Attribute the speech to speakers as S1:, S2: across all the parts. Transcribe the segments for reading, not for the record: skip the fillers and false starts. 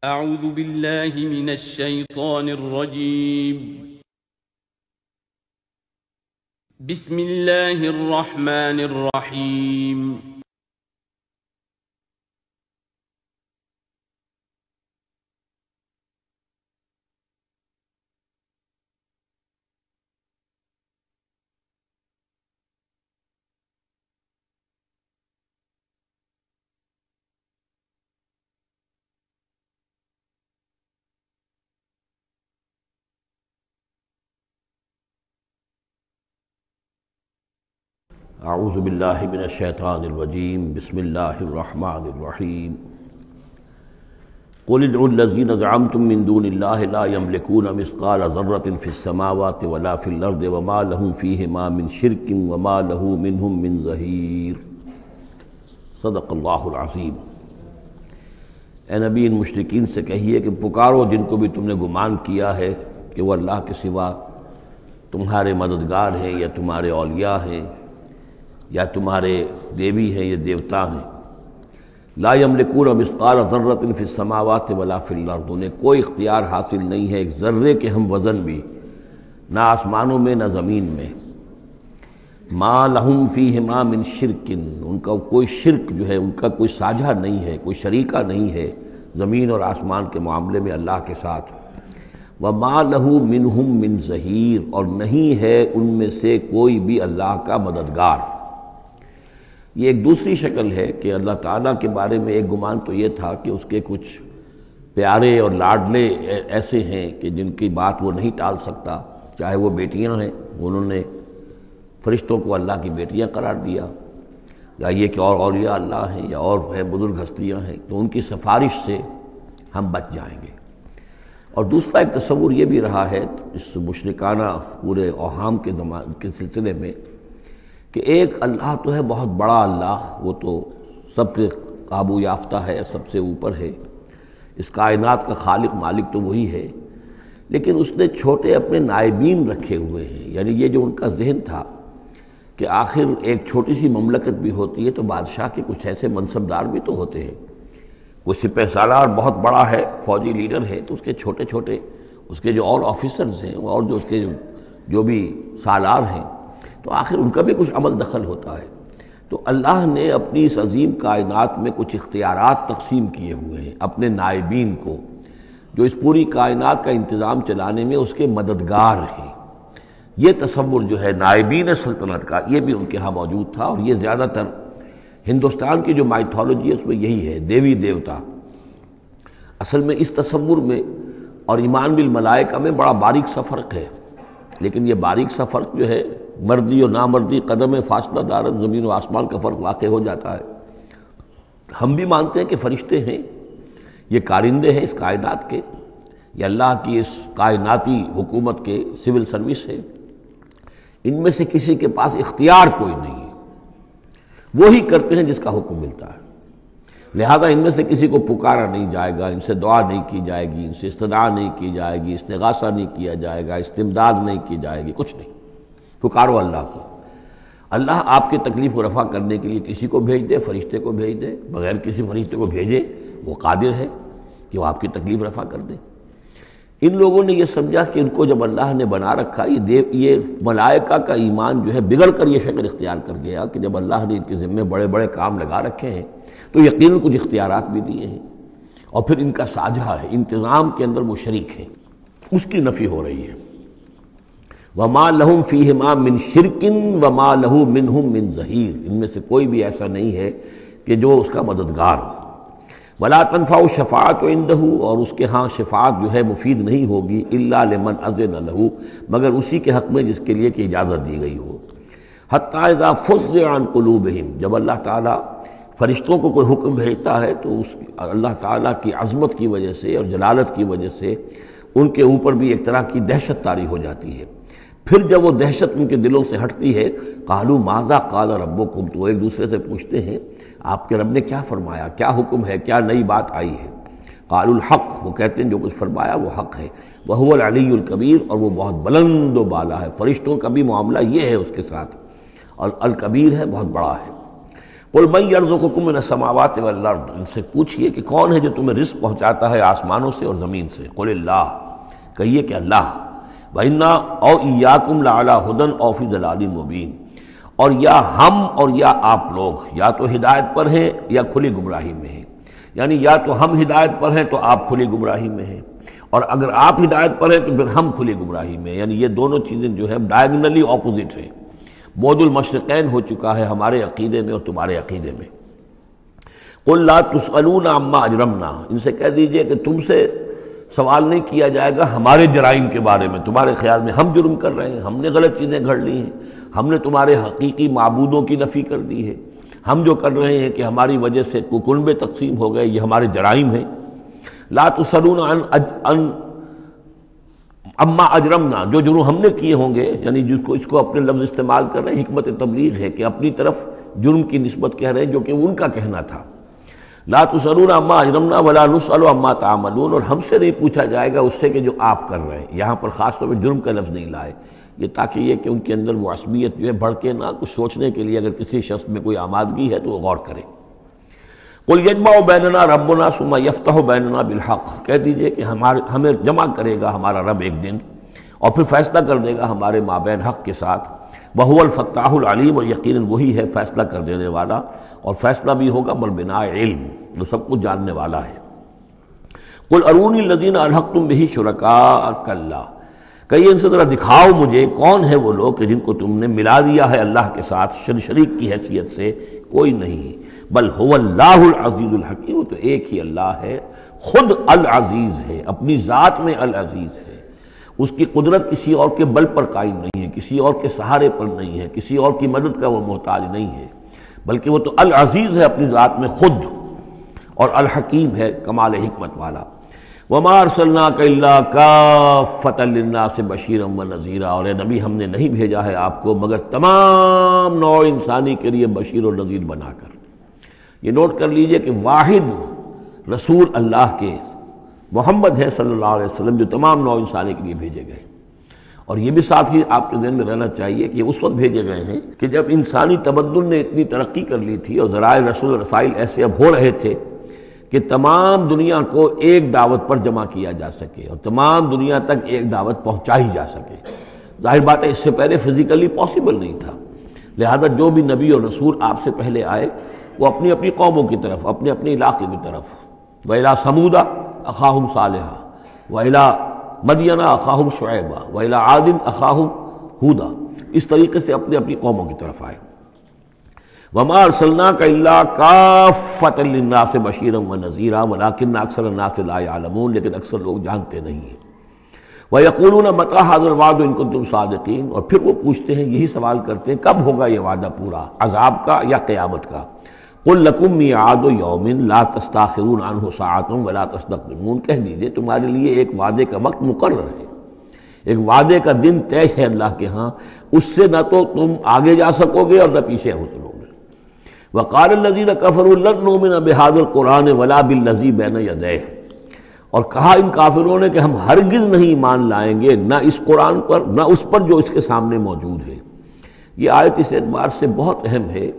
S1: أعوذ بالله من الشيطان الرجيم. بسم الله الرحمن الرحيم.
S2: اعوذ باللہ من الشیطان الرجیم بسم اللہ الرحمن الرحیم قل ادعوا الذین زعمتم من دون اللہ لا یملکون مثقال ذرۃ فی السماوات ولا فی الارض وما لهم فیہما من شرک وما له منہم من ظہیر۔ صدق اللہ العظیم۔ اے نبی، ان مشرکین سے کہیے کہ پکارو جن کو بھی تم نے گمان کیا ہے کہ وہ اللہ کے سوا تمہارے مددگار ہیں یا تمہارے اولیاء ہیں یا تمہارے دیوی ہیں یا دیوتا ہیں۔ لا یملکون مثقال ذرۃ فی السماوات ولا فی الارض، انہیں کوئی اختیار حاصل نہیں ہے ایک ذرے کے ہم وزن بھی، نہ آسمانوں میں نہ زمین میں۔ ما لہم فیہما من شرک، ان کا کوئی شرک جو ہے، ان کا کوئی ساجھا نہیں ہے، کوئی شریکہ نہیں ہے زمین اور آسمان کے معاملے میں اللہ کے ساتھ۔ وما لہ منہم من ظہیر، اور نہیں ہے ان میں سے کوئی بھی اللہ کا مددگار۔ یہ ایک دوسری شکل ہے کہ اللہ تعالیٰ کے بارے میں ایک گمان تو یہ تھا کہ اس کے کچھ پیارے اور لاڈلے ایسے ہیں کہ جن کی بات وہ نہیں ٹال سکتا، چاہے وہ بیٹیاں ہیں، انہوں نے فرشتوں کو اللہ کی بیٹیاں قرار دیا، یا یہ کہ اور اولیاء اللہ ہیں یا اور ہیں بزرگ ہستیاں ہیں، تو ان کی سفارش سے ہم بچ جائیں گے۔ اور دوسرا ایک تصور یہ بھی رہا ہے اس مشرکانہ پورے اوہام کے سلسلے میں کہ ایک اللہ تو ہے بہت بڑا اللہ، وہ تو سب کے قابو یافتہ ہے، سب سے اوپر ہے، اس کائنات کا خالق مالک تو وہی ہے، لیکن اس نے چھوٹے اپنے نائبین رکھے ہوئے ہیں۔ یعنی یہ جو ان کا ذہن تھا کہ آخر ایک چھوٹی سی مملکت بھی ہوتی ہے تو بادشاہ کے کچھ ایسے منصبدار بھی تو ہوتے ہیں، کوئی سپہ سالار بہت بڑا ہے، فوجی لیڈر ہے، تو اس کے چھوٹے چھوٹے اس کے جو اور آفیسرز ہیں اور جو اس کے جو بھی سالار ہیں، تو آخر ان کا بھی کچھ عمل دخل ہوتا ہے۔ تو اللہ نے اپنی اس عظیم کائنات میں کچھ اختیارات تقسیم کیے ہوئے ہیں اپنے نائبین کو، جو اس پوری کائنات کا انتظام چلانے میں اس کے مددگار ہیں۔ یہ تصور جو ہے نائبین سلطنت کا، یہ بھی ان کے ہاں موجود تھا، اور یہ زیادہ تر ہندوستان کی جو مائتھولوجی ہے اس میں یہی ہے، دیوی دیوتا۔ اصل میں اس تصور میں اور ایمان بالملائکہ میں بڑا باریک سا فرق ہے، لیکن یہ باریک سا فرق جو ہے مردی اور نامردی قدم فاصلہ دارت زمین و آسمان کا فرق واقع ہو جاتا ہے۔ ہم بھی مانتے ہیں کہ فرشتے ہیں، یہ کارندے ہیں اس کائنات کے، یہ اللہ کی اس کائناتی حکومت کے سول سروس ہے، ان میں سے کسی کے پاس اختیار کوئی نہیں ہے، وہی کرتے ہیں جس کا حکم ملتا ہے، لہذا ان میں سے کسی کو پکارا نہیں جائے گا، ان سے دعا نہیں کی جائے گی، ان سے استدعا نہیں کی جائے گی، استغاثہ نہیں کیا جائے گا، استمداد نہیں کی جائے گی، کچھ نہیں۔ پکارو اللہ کو، اللہ آپ کی تکلیف کو رفع کرنے کے لیے کسی کو بھیج دے، فرشتے کو بھیج دے، بغیر کسی فرشتے کو بھیجے وہ قادر ہے کہ وہ آپ کی تکلیف رفع کر دے۔ ان لوگوں نے یہ سمجھا کہ ان کو جب اللہ نے بنا رکھا، یہ ملائکہ کا ایمان جو ہے بگڑ کر یہ شکل اختیار کر گیا کہ جب اللہ نے ان کے ذمے بڑے بڑے کام لگا رکھے ہیں تو یقیناً کچھ اختیارات بھی دیے ہیں، اور پھر ان کا ساجھا ہے، انتظام کے اندر وہ شریک ہیں، اس کی نفی ہو رہی ہے۔ وما لہم فیہما من شرک وما لہ منہم من ظہیر، ان میں سے کوئی بھی ایسا نہیں ہے کہ جو اس کا مددگار ہو۔ ولا تنفع الشفاعۃ عندہ، اور اس کے ہاں شفاعت جو ہے مفید نہیں ہوگی، الا لمن اذن لہ، مگر اسی کے حق میں جس کے لیے کہ اجازت دی گئی ہو۔ حتی اذا فزع عن قلوبہم، جب اللہ تعالیٰ فرشتوں کو کوئی حکم بھیجتا ہے تو اس اللہ تعالیٰ کی عظمت کی وجہ سے اور جلالت کی وجہ سے ان کے اوپر بھی ایک طرح کی دہشت طاری ہو جاتی ہے۔ پھر جب وہ دہشت ان کے دلوں سے ہٹتی ہے، قالوا ماذا قال ربکم، تو ایک دوسرے سے پوچھتے ہیں آپ کے رب نے کیا فرمایا، کیا حکم ہے، کیا نئی بات آئی ہے۔ قالوا الحق، وہ کہتے ہیں جو کچھ فرمایا وہ حق ہے، وہو العلی الکبیر، اور وہ بہت بلند و بالا ہے۔ فرشتوں کا بھی معاملہ یہ ہے اس کے ساتھ، اور الکبیر ہے، بہت بڑا ہے۔ قل من یرزقکم من السماوات والارض، ان سے پوچھئے کہ کون ہے جو تمہیں رزق پہنچاتا ہے آسمانوں سے اور زمین سے؟ قل اللہ، کہیے کہ اللہ، وَإِنَّا أَوْ إِيَّاكُمْ لَعَلَىٰ هُدًى أَوْ فِي ضَلَالٍ مُبِينٍ، اور یا ہم اور یا آپ لوگ یا تو ہدایت پر ہیں یا کھلی گمراہی میں ہیں، یعنی یا تو ہم ہدایت پر ہیں تو آپ کھلی گمراہی میں ہیں، اور اگر آپ ہدایت پر ہیں تو پھر ہم کھلی گمراہی میں ہیں، یعنی یہ دونوں چیزیں جو ہے ڈائیگنلی اپوزٹ ہیں، بعد المشرقین ہو چکا ہے ہمارے عقیدے میں اور تمہارے عقیدے میں۔ قل لا تسألون عما اجرمنا، ان سے کہہ دیجئے کہ تم سے سوال نہیں کیا جائے گا ہمارے جرائم کے بارے میں، تمہارے خیال میں ہم جرم کر رہے ہیں، ہم نے غلط چیزیں گھڑ لی ہیں، ہم نے تمہارے حقیقی معبودوں کی نفی کر دی ہے، ہم جو کر رہے ہیں کہ ہماری وجہ سے کنبے تقسیم ہو گئے، یہ ہمارے جرائم ہیں۔ لا تسألون عن اما اجرمنا، جو جرم ہم نے کیے ہوں گے، یعنی جس کو اس کو اپنے لفظ استعمال کر رہے ہیں، حکمت تبلیغ ہے کہ اپنی طرف جرم کی نسبت کہہ رہے ہیں جو کہ ان کا کہنا تھا۔ لا تسألون عما اجرمنا ولا نسأل عما تعملون، اور ہم سے نہیں پوچھا جائے گا اس سے کہ جو آپ کر رہے ہیں، یہاں پر خاص طور پہ جرم کا لفظ نہیں لائے، یہ تاکہ یہ کہ ان کے اندر وہ عصبیت جو ہے بڑھ کے نہ، کچھ سوچنے کے لیے اگر کسی شخص میں کوئی آمادگی ہے تو وہ غور کرے۔ قل یجمع بیننا ربنا ثم یفتح بیننا بالحق، کہہ دیجئے کہ ہمیں جمع کرے گا ہمارا رب ایک دن اور پھر فیصلہ کر دے گا ہمارے مابین حق کے ساتھ۔ وہو الفتاح العلیم، اور یقیناً وہی ہے فیصلہ کر دینے والا، اور فیصلہ بھی ہوگا بالبناء علم، جو سب کچھ جاننے والا ہے۔ قل ارونی الذین الحقتم بہ شرکاء کلا، کہیے ان سے ذرا دکھاؤ مجھے کون ہے وہ لوگ کہ جن کو تم نے ملا دیا ہے اللہ کے ساتھ شریک کی حیثیت سے، کوئی نہیں، بل هو اللہ العزیز الحکیم، تو ایک ہی اللہ ہے، خود العزیز ہے، اپنی ذات میں العزیز ہے، اس کی قدرت کسی اور کے بل پر قائم نہیں ہے، کسی اور کے سہارے پر نہیں ہے، کسی اور کی مدد کا وہ محتاج نہیں ہے، بلکہ وہ تو العزیز ہے اپنی ذات میں خود، اور الحکیم ہے کمال حکمت والا۔ وَمَا أَرْسَلْنَاكَ إِلَّا كَافَّةً لِلنَّاسِ بَشِيرًا وَنَذِيرًا، اور اے نبی ہم نے نہیں بھیجا ہے آپ کو مگر تمام نوع انسانی کے لیے بشیر و نذیر بنا کر۔ یہ نوٹ کر لیجئے کہ واحد رسول اللہ کے محمد ہے صلی اللہ علیہ وسلم جو تمام نوع انسانی کے لیے بھیجے گئے، اور یہ بھی ساتھ ہی آپ کے ذہن میں رہنا چاہیے کہ یہ اس وقت بھیجے گئے ہیں کہ جب انسانی تمدن نے اتنی ترقی کر لی تھی اور ذرائع رسول رسائل ایسے اب ہو رہے تھے کہ تمام دنیا کو ایک دعوت پر جمع کیا جا سکے اور تمام دنیا تک ایک دعوت پہنچائی جا سکے۔ ظاہر بات ہے اس سے پہلے فزیکلی پاسبل نہیں تھا، لہذا جو بھی نبی اور رسول آپ سے پہلے آئے وہ اپنی اپنی قوموں کی طرف، اپنے اپنے علاقے کی طرف، وَإِلَىٰ ثَمُودَ أَخَاهُمْ صَالِحًا وَإِلَىٰ مَدْيَنَ أَخَاهُمْ شُعَيْبًا وَإِلَىٰ عَادٍ أَخَاهُمْ هُودًا، اس طریقے سے اپنے اپنی قوموں کی طرف آئے۔ وَمَا أَرْسَلْنَاكَ إِلَّا كَافَّةً لِلنَّاسِ بَشِيرًا وَنَذِيرًا وَلَٰكِنَّ أَكْثَرَ النَّاسِ لَا يَعْلَمُونَ، لیکن اکثر لوگ جانتے نہیں ہیں۔ وَيَقُولُونَ مَتَىٰ هَٰذَا الْوَعْدُ إِن كُنتُمْ صَادِقِينَ، اور پھر وہ پوچھتے ہیں، یہی سوال کرتے ہیں، کب ہوگا یہ وعدہ پورا، عذاب کا یا قیامت کا؟ قُل لَكُم مِّيعَادُ يَوْمٍ لَا تَسْتَأْخِرُونَ عَنْهُ سَاعَةٌ وَلَا تَسْتَقْدِمُونَ، کہہ دیجئے تمہارے لیے ایک وعدے کا وقت مقرر ہے، ایک وعدے کا دن طے ہے اللہ کے ہاں، اس سے نہ تو تم آگے جا سکو گے اور نہ پیچھے ہو سکو گے۔ وَقَالَ الَّذِينَ كَفَرُوا لَن نُّؤْمِنَ بِهَٰذَا الْقُرْآنِ وَلَا بِالَّذِي بَيْنَ يَدَيْهِ، اور کہا ان کافروں نے کہ ہم ہرگز نہیں ایمان لائیں گے نہ اس قرآن پر نہ اس پر جو اس کے سامنے موجود ہے۔ یہ آیت اس اعتبار سے بہت اہم ہے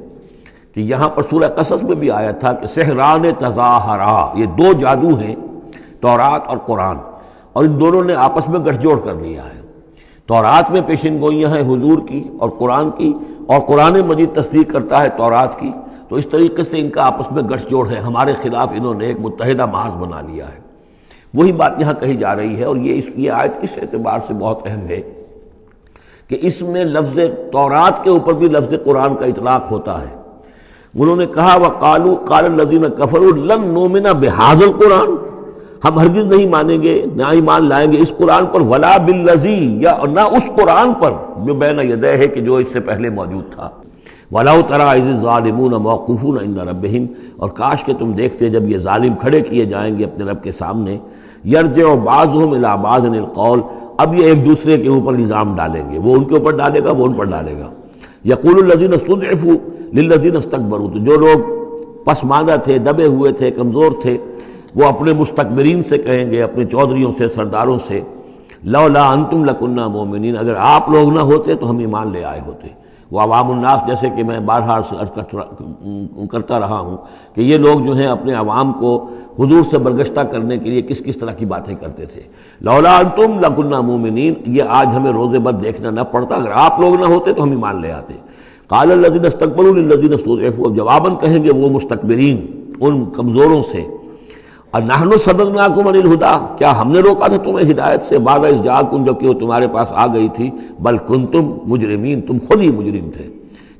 S2: کہ یہاں پر سورہ قصص میں بھی آیا تھا کہ سحران تظاہرا، یہ دو جادو ہیں، تورات اور قرآن، اور ان دونوں نے آپس میں گٹھ جوڑ کر لیا ہے۔ تورات میں پیشن گوئیاں ہیں حضور کی اور قرآن کی، اور قرآن مجید تصدیق کرتا ہے تورات کی، تو اس طریقے سے ان کا آپس میں گٹھ جوڑ ہے، ہمارے خلاف انہوں نے ایک متحدہ محاذ بنا لیا ہے۔ وہی بات یہاں کہی جا رہی ہے، اور یہ آیت اس اعتبار سے بہت اہم ہے کہ اس میں لفظ تورات کے اوپر بھی لفظ قرآن کا اطلاق ہوتا ہے۔ انہوں نے کہا وَقَالُوا قَالَ الَّذِينَ كَفَرُوا لَن نُّؤْمِنَ بِهَٰذَا الْقُرْآنِ، ہم ہرگز نہیں مانیں گے نہ ایمان لائیں گے اس قرآن پر، وَلَا بِالَّذِي، یا نہ اس قرآن پر جو بین یدیہ ہے کہ جو اس سے پہلے موجود تھا۔ وَلَوْ تَرَىٰ إِذِ الظَّالِمُونَ مَوْقُوفُونَ عِندَ رَبِّهِمْ، اور کاش کہ تم دیکھتے جب یہ ظالم کھڑے کیے جائیں گے اپنے رب کے سامنے، يَرْجِعُ بَعْضُهُمْ إِلَىٰ بَعْضٍ الْقَوْلَ، اب یہ ایک دوسرے کے اوپر الزام ڈالیں گے، وہ ان کے اوپر ڈالے گا، وہ ان پر ڈالے گا۔ يَقُولُ الَّذِينَ اسْتُضْعِفُوا لِلَّذِينَ اسْتَكْبَرُوا، تو جو لوگ پسماندہ تھے، دبے ہوئے تھے، کمزور تھے، وہ اپنے مستکبرین سے کہیں گے، اپنے چودھریوں سے، سرداروں سے، لولا انتم لکنا مومنین، اگر آپ لوگ نہ ہوتے تو ہم ایمان لے آئے ہوتے۔ وہ عوام الناس، جیسے کہ میں بارہا کرتا رہا ہوں کہ یہ لوگ جو ہیں اپنے عوام کو حضور سے برگشتہ کرنے کے لیے کس کس طرح کی باتیں کرتے تھے. لولا انتم لکنا مومنین، یہ آج ہمیں روز بد دیکھنا نہ پڑتا، اگر آپ لوگ نہ ہوتے تو ہم ایمان لے آتے. قال الذین استکبروا للذین استضعفوا، اب جواباً کہیں گے وہ مستکبرین ان کمزوروں سے، نحن صددناکم عن الہدی، کیا ہم نے روکا تھا تمہیں ہدایت سے، بعد اذ جاءکم، جبکہ وہ تمہارے پاس آ گئی تھی، بل کنتم مجرمین، تم خود ہی مجرم تھے،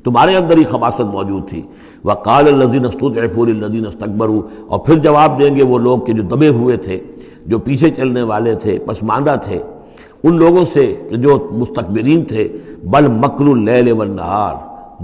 S2: تمہارے اندر ہی خباثت موجود تھی. وقال الذین استضعفوا للذین استکبروا، اور پھر جواب دیں گے وہ لوگ کہ جو دبے ہوئے تھے، جو پیچھے چلنے والے تھے، پسماندہ تھے، ان لوگوں سے جو مستکبرین تھے، بل مکر اللیل والنہار،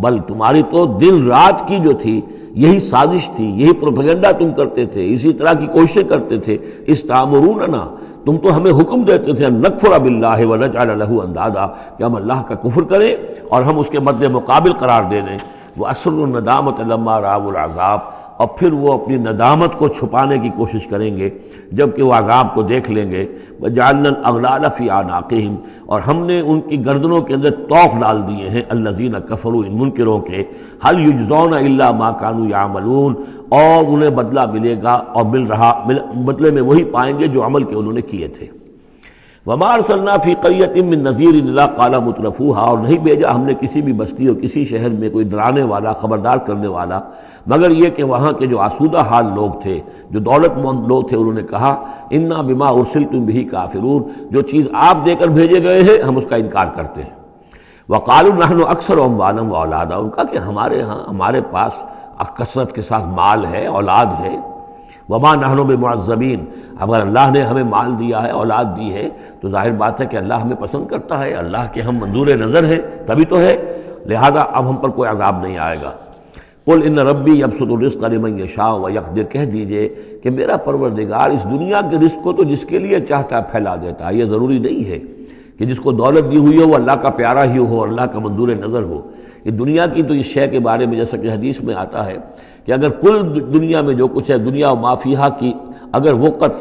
S2: بل تمہاری تو دن رات کی جو تھی یہی سازش تھی، یہی پروپیگنڈا تم کرتے تھے، اسی طرح کی کوششیں کرتے تھے. استعمروننا، تم تو ہمیں حکم دیتے تھے، ان نکفر باللہ ونجعل لہ اندادا، کہ ہم اللہ کا کفر کریں اور ہم اس کے مد مقابل قرار دے دیں. واسروا الندامۃ لما رأوا العذاب، اور پھر وہ اپنی ندامت کو چھپانے کی کوشش کریں گے جب کہ وہ عذاب کو دیکھ لیں گے. وجعلنا الاغلال فی اعناقہم، اور ہم نے ان کی گردنوں کے اندر طوق ڈال دیے ہیں، الذین کفروا، ان منکروں کے، هل یجزون الا ما كانوا يعملون، اور انہیں بدلہ ملے گا اور بدلے میں وہی پائیں گے جو عمل کے انہوں نے کیے تھے. وما ارسلنا فی قریۃ من نذیر الا قال مترفوها، اور نہیں بھیجا ہم نے کسی بھی بستی اور کسی شہر میں کوئی ڈرانے والا، خبردار کرنے والا، مگر یہ کہ وہاں کے جو آسودہ حال لوگ تھے، جو دولت مند لوگ تھے، انہوں نے کہا انا بما ارسلتم به کافرون، جو چیز آپ دے کر بھیجے گئے ہیں ہم اس کا انکار کرتے ہیں. وقالوا نحن اکثر اموالا واولادا، ان کا کہ ہمارے پاس کثرت کے ساتھ مال ہے، اولاد ہے. وما نحن بمعذبین، اگر اللہ نے ہمیں مال دیا ہے، اولاد دی ہے، تو ظاہر بات ہے کہ اللہ ہمیں پسند کرتا ہے، اللہ کے ہم منظور نظر ہیں تبھی تو ہے، لہذا اب ہم پر کوئی عذاب نہیں آئے گا. قل ان ربی یبسط الرزق لمن یشاء ویقدر، کہہ دیجئے کہ میرا پروردگار اس دنیا کے رزق کو تو جس کے لیے چاہتا ہے پھیلا دیتا ہے. یہ ضروری نہیں ہے کہ جس کو دولت دی ہوئی ہو وہ اللہ کا پیارا ہی ہو، اللہ کا منظور نظر ہو. یہ دنیا کی تو اس شے کے بارے میں جیسا کہ حدیث میں آتا ہے کہ اگر کل دنیا میں جو کچھ ہے، دنیا و ما فیہا کی اگر وقت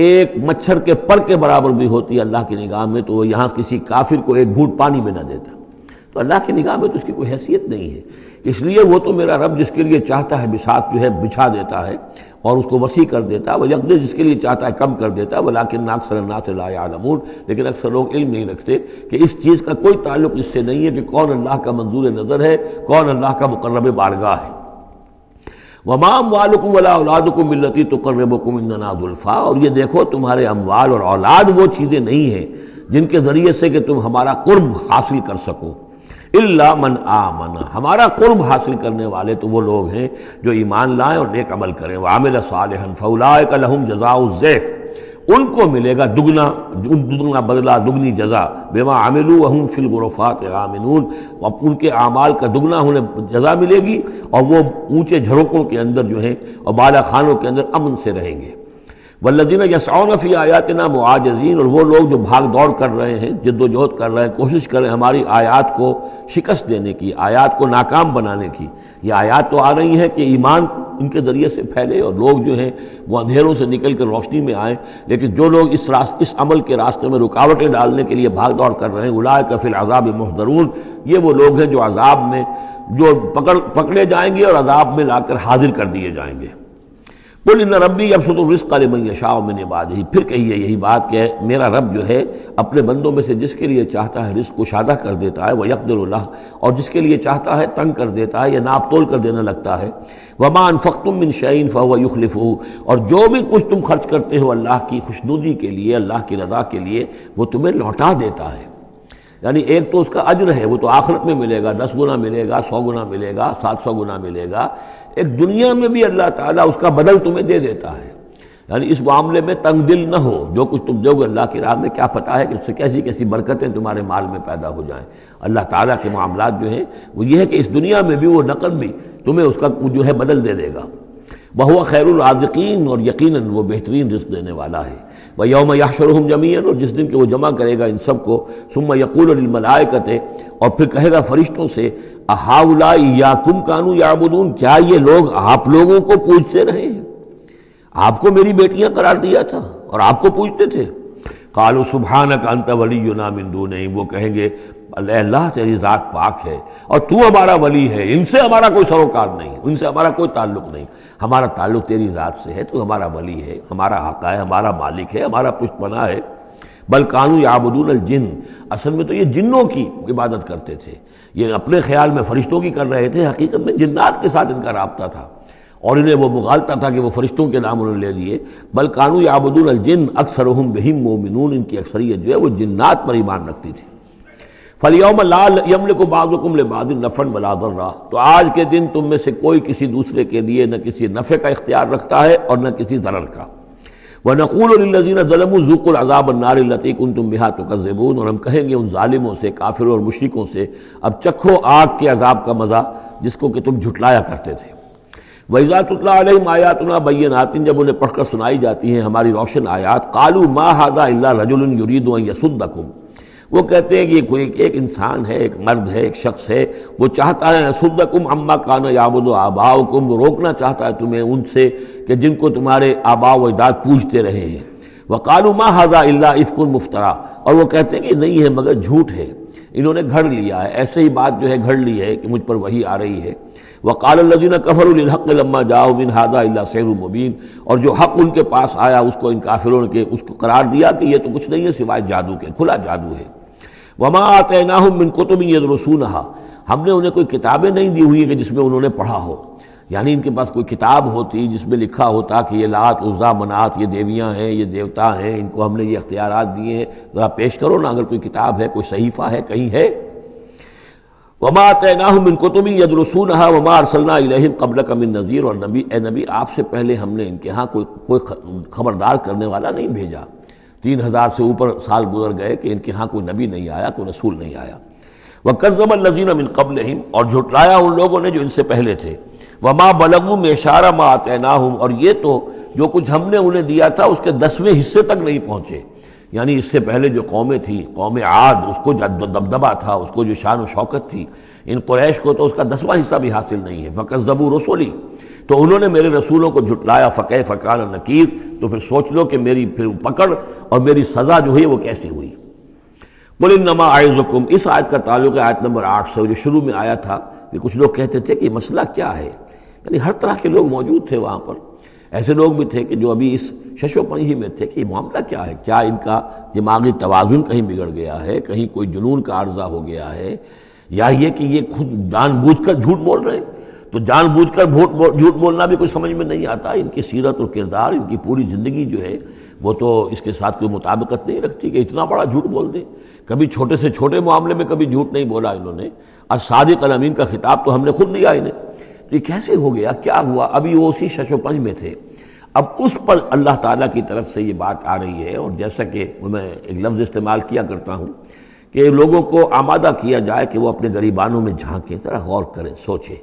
S2: ایک مچھر کے پر کے برابر بھی ہوتی ہے اللہ کی نگاہ میں، تو وہ یہاں کسی کافر کو ایک گھونٹ پانی میں نہ دیتا. تو اللہ کی نگاہ میں تو اس کی کوئی حیثیت نہیں ہے. اس لیے وہ تو میرا رب جس کے لیے چاہتا ہے بساط جو ہے بچھا دیتا ہے اور اس کو وسیع کر دیتا ہے، وہ یقدر جس کے لیے چاہتا ہے کم کر دیتا ہے. ولیکن اکثر الناس لا یعلمون، لیکن اکثر لوگ علم نہیں رکھتے کہ اس چیز کا کوئی تعلق اس سے نہیں ہے کہ کون اللہ کا منظور نظر ہے، کون اللہ کا مقرب بارگاہ ہے. وما اموالکم ولا اولادکم بالتی تقربکم عندنا زلفیٰ، اور یہ دیکھو تمہارے اموال اور اولاد وہ چیزیں نہیں ہیں جن کے ذریعے سے کہ تم ہمارا قرب حاصل کر سکو. الا من آمن، ہمارا قرب حاصل کرنے والے تو وہ لوگ ہیں جو ایمان لائیں اور نیک عمل کریں. وعمل صالحا فاولئک لہم جزاء الضعف، ان کو ملے گا دگنا بدلہ، دگنی جزا. بما عملوا وهم فی الغرفات آمنون، ان کے اعمال کا دگنا انہیں جزا ملے گی اور وہ اونچے جھروکوں کے اندر جو ہیں اور بالا خانوں کے اندر امن سے رہیں گے. والذین یسعون فی آیاتنا معاجزین، اور وہ لوگ جو بھاگ دوڑ کر رہے ہیں، جد و جہد کر رہے ہیں، کوشش کر رہے ہیں ہماری آیات کو شکست دینے کی، آیات کو ناکام بنانے کی. یہ آیات تو آ رہی ہیں کہ ایمان ان کے ذریعے سے پھیلے اور لوگ جو ہیں وہ اندھیروں سے نکل کر روشنی میں آئیں، لیکن جو لوگ اس عمل کے راستے میں رکاوٹیں ڈالنے کے لیے بھاگ دوڑ کر رہے ہیں، اولئک فی العذاب محضرون، یہ وہ لوگ ہیں جو عذاب میں جو پکڑے جائیں گے اور عذاب میں لا کر حاضر کر دیے جائیں گے. قل ان ربی یبسط الرزق لمن یشاء من عبادہ، پھر کہیے یہی بات کہ میرا رب جو ہے اپنے بندوں میں سے جس کے لیے چاہتا ہے رزق کشادہ کر دیتا ہے، ویقدر لہ، اور جس کے لیے چاہتا ہے تنگ کر دیتا ہے یا ناپ تول کر دینے لگتا ہے. وما انفقتم من شیء فهو یخلفہ، اور جو بھی کچھ تم خرچ کرتے ہو اللہ کی خوشنودی کے لیے، اللہ کی رضا کے لیے، وہ تمہیں لوٹا دیتا ہے. یعنی ایک تو اس کا اجر ہے، وہ تو آخرت میں ملے گا، 10 گنا ملے گا، 100 گنا ملے گا، 700 گنا ملے گا. ایک دنیا میں بھی اللہ تعالیٰ اس کا بدل تمہیں دے دیتا ہے. یعنی اس معاملے میں تنگ دل نہ ہو، جو کچھ تم دو گے اللہ کی راہ میں کیا پتہ ہے کہ اس سے کیسی کیسی برکتیں تمہارے مال میں پیدا ہو جائیں. اللہ تعالیٰ کے معاملات جو ہیں وہ یہ ہے کہ اس دنیا میں بھی وہ نقد بھی تمہیں اس کا جو ہے بدل دے دے گا. وَهُوَ خَيْرُ الرَّازِقِينَ، اور یقیناً وہ بہترین رزق دینے والا ہے. وَيَوْمَ يَحْشُرُهُمْ جَمِيعًا، اور جس دن کہ وہ جمع کرے گا ان سب کو، ثُمَّ يَقُولُ لِلْمَلَائِكَةِ، اور پھر کہے گا فرشتوں سے، أَهَٰؤُلَاءِ إِيَّاكُمْ كَانُوا يَعْبُدُونَ، کیا یہ لوگ آپ لوگوں کو پوجتے رہے ہیں؟ آپ کو میری بیٹیاں قرار دیا تھا اور آپ کو پوجتے تھے. قالوا سبحانك انت ولينا من دونهم، وہ کہیں گے اللہ تیری ذات پاک ہے اور تو ہمارا ولی ہے، ان سے ہمارا کوئی سروکار نہیں، ان سے ہمارا کوئی تعلق نہیں، ہمارا تعلق تیری ذات سے ہے، تو ہمارا ولی ہے، ہمارا آقا ہے، ہمارا مالک ہے، ہمارا پشت پناہ ہے۔ بل کانوا یعبدون الجن، اصل میں تو یہ جنوں کی عبادت کرتے تھے، یہ اپنے خیال میں فرشتوں کی کر رہے تھے، حقیقت میں جنات کے ساتھ ان کا رابطہ تھا، اور انہیں وہ مغالطہ تھا کہ وہ فرشتوں کے نام انہوں نے لے لیے۔ بل کانوا یعبدون الجن اکثرهم بهم مومنون، ان کی اکثریت جو ہے وہ جنات پر ایمان رکھتی تھی۔ فَالْيَوْمَ لَا يَمْلِكُ بَعْضُكُمْ لِبَعْضٍ نَفْعًا وَلَا ضَرًّا، تو آج کے دن تم میں سے کوئی کسی دوسرے کے لیے نہ کسی نفع کا اختیار رکھتا ہے اور نہ کسی ضرر کا۔ وَنَقُولُ لِلَّذِينَ ظَلَمُوا ذُوقُوا الْعَذَابَ النَّارِ الَّتِي كُنتُم بِهَا تُكَذِّبُونَ، اور ہم کہیں گے ان ظالموں سے، کافروں اور مشرکوں سے، اب چکھو آگ کے عذاب کا مزہ جس کو کہ تم جھٹلایا کرتے تھے۔ وَإِذَا تُتْلَىٰ عَلَيْهِمْ آيَاتُنَا بَيِّنَاتٍ، جب انہیں پڑھ کر سنائی جاتی ہیں ہماری روشن آیات، قَالُوا مَا هَٰذَا إِلَّا رَجُلٌ يُرِيدُ أَن يَصُدَّكُمْ، وہ کہتے ہیں کہ یہ کوئی ایک انسان ہے، ایک مرد ہے، ایک شخص ہے، وہ چاہتا ہے يَصُدَّكُمْ عَمَّا كَانَ يَعْبُدُ آبَاؤُكُمْ، وہ روکنا چاہتا ہے تمہیں ان سے کہ جن کو تمہارے آباء و اجداد پوجتے رہے ہیں۔ وَقَالُوا مَا هَٰذَا إِلَّا إِفْكٌ مُفْتَرًى، اور وہ کہتے ہیں کہ نہیں ہے مگر جھوٹ ہے، انہوں نے گھڑ لیا ہے، ایسے ہی بات جو ہے گھڑ لی ہے کہ مجھ پر وحی آ رہی ہے۔ وَقَالَ الَّذِينَ كَفَرُوا لِلْحَقِّ لَمَّا جَاءَهُمْ إِنْ هَٰذَا إِلَّا سِحْرٌ مُّبِينٌ، اور جو حق ان کے پاس آیا اس کو ان کافروں نے اس کو قرار دیا کہ یہ تو کچھ نہیں ہے سوائے جادو کے، کھلا جادو ہے۔ وَمَا آتَيْنَاهُم مِّن كُتُبٍ يَدْرُسُونَهَا، ہم نے انہیں کوئی کتابیں نہیں دی ہوئی کہ جس میں انہوں نے پڑھا ہو، یعنی ان کے پاس کوئی کتاب ہوتی جس میں لکھا ہوتا کہ یہ لات عزا منات یہ دیویاں ہیں، یہ دیوتا ہیں، ان کو ہم نے یہ اختیارات دیے ہیں، ذرا پیش کرو نا، اگر کوئی کتاب ہے، کوئی صحیفہ ہے، کہیں ہے۔ وَمَا آتَيْنَاهُم مِّن كُتُبٍ يَدْرُسُونَهَا وَمَا أَرْسَلْنَا إِلَيْهِمْ قَبْلَكَ مِن نَذِيرٍ، اور نبی اے نبی آپ سے پہلے ہم نے ان کے ہاں کوئی خبردار کرنے والا نہیں بھیجا، 3000 سے اوپر سال گزر گئے کہ ان کے ہاں کوئی نبی نہیں آیا، کوئی رسول نہیں آیا۔ وَكَذَّبَ الَّذِينَ مِن قَبْلِهِمْ، اور جھٹلایا ان لوگوں نے جو ان سے پہلے تھے۔ وَمَا بَلَغُوا مِعْشَارَ مَا آتَيْنَاهُمْ، اور یہ تو جو کچھ ہم نے انہیں دیا تھا اس کے 10ویں حصے تک نہیں پہنچے، یعنی اس سے پہلے جو قومیں تھیں، قوم عاد، اس کو جو دبدبہ تھا، اس کو جو شان و شوکت تھی، ان قریش کو تو اس کا 10واں حصہ بھی حاصل نہیں ہے۔ فَكَذَّبُوا رُسُلِي، تو انہوں نے میرے رسولوں کو جھٹلایا، فَكَيْفَ كَانَ نَكِيرٌ، تو پھر سوچ لو کہ میری پھر پکڑ اور میری سزا جو ہے وہ کیسی ہوئی۔ قُلْ إِنَّمَا أَعِظُكُمْ، اس آیت کا تعلق ہے آیت نمبر 8 سے، جو شروع میں آیا تھا کہ کچھ لوگ کہتے تھے کہ یہ مسئلہ کیا ہے، یعنی ہر طرح کے لوگ موجود تھے وہاں پر، ایسے لوگ بھی تھے کہ جو ابھی اس شش و پنج ہی میں تھے کہ یہ معاملہ کیا ہے، کیا ان کا دماغی توازن کہیں بگڑ گیا ہے، کہیں کوئی جنون کا عارضہ ہو گیا ہے، یا یہ کہ یہ خود جان بوجھ کر جھوٹ بول رہے ہیں۔ تو جان بوجھ کر جھوٹ بولنا بھی کچھ سمجھ میں نہیں آتا، ان کی سیرت اور کردار، ان کی پوری زندگی جو ہے وہ تو اس کے ساتھ کوئی مطابقت نہیں رکھتی کہ اتنا بڑا جھوٹ بول دیں۔ کبھی چھوٹے سے چھوٹے معاملے میں کبھی جھوٹ نہیں بولا انہوں نے، الصادق الامین کا خطاب تو ہم نے خود دیا انہیں، یہ کیسے ہو گیا، کیا ہوا؟ ابھی وہ اسی شش و پنج میں تھے، اب اس پر اللہ تعالیٰ کی طرف سے یہ بات آ رہی ہے۔ اور جیسا کہ میں ایک لفظ استعمال کیا کرتا ہوں کہ لوگوں کو آمادہ کیا جائے کہ وہ اپنے گریبانوں میں جھانکیں، ذرا غور کریں، سوچیں،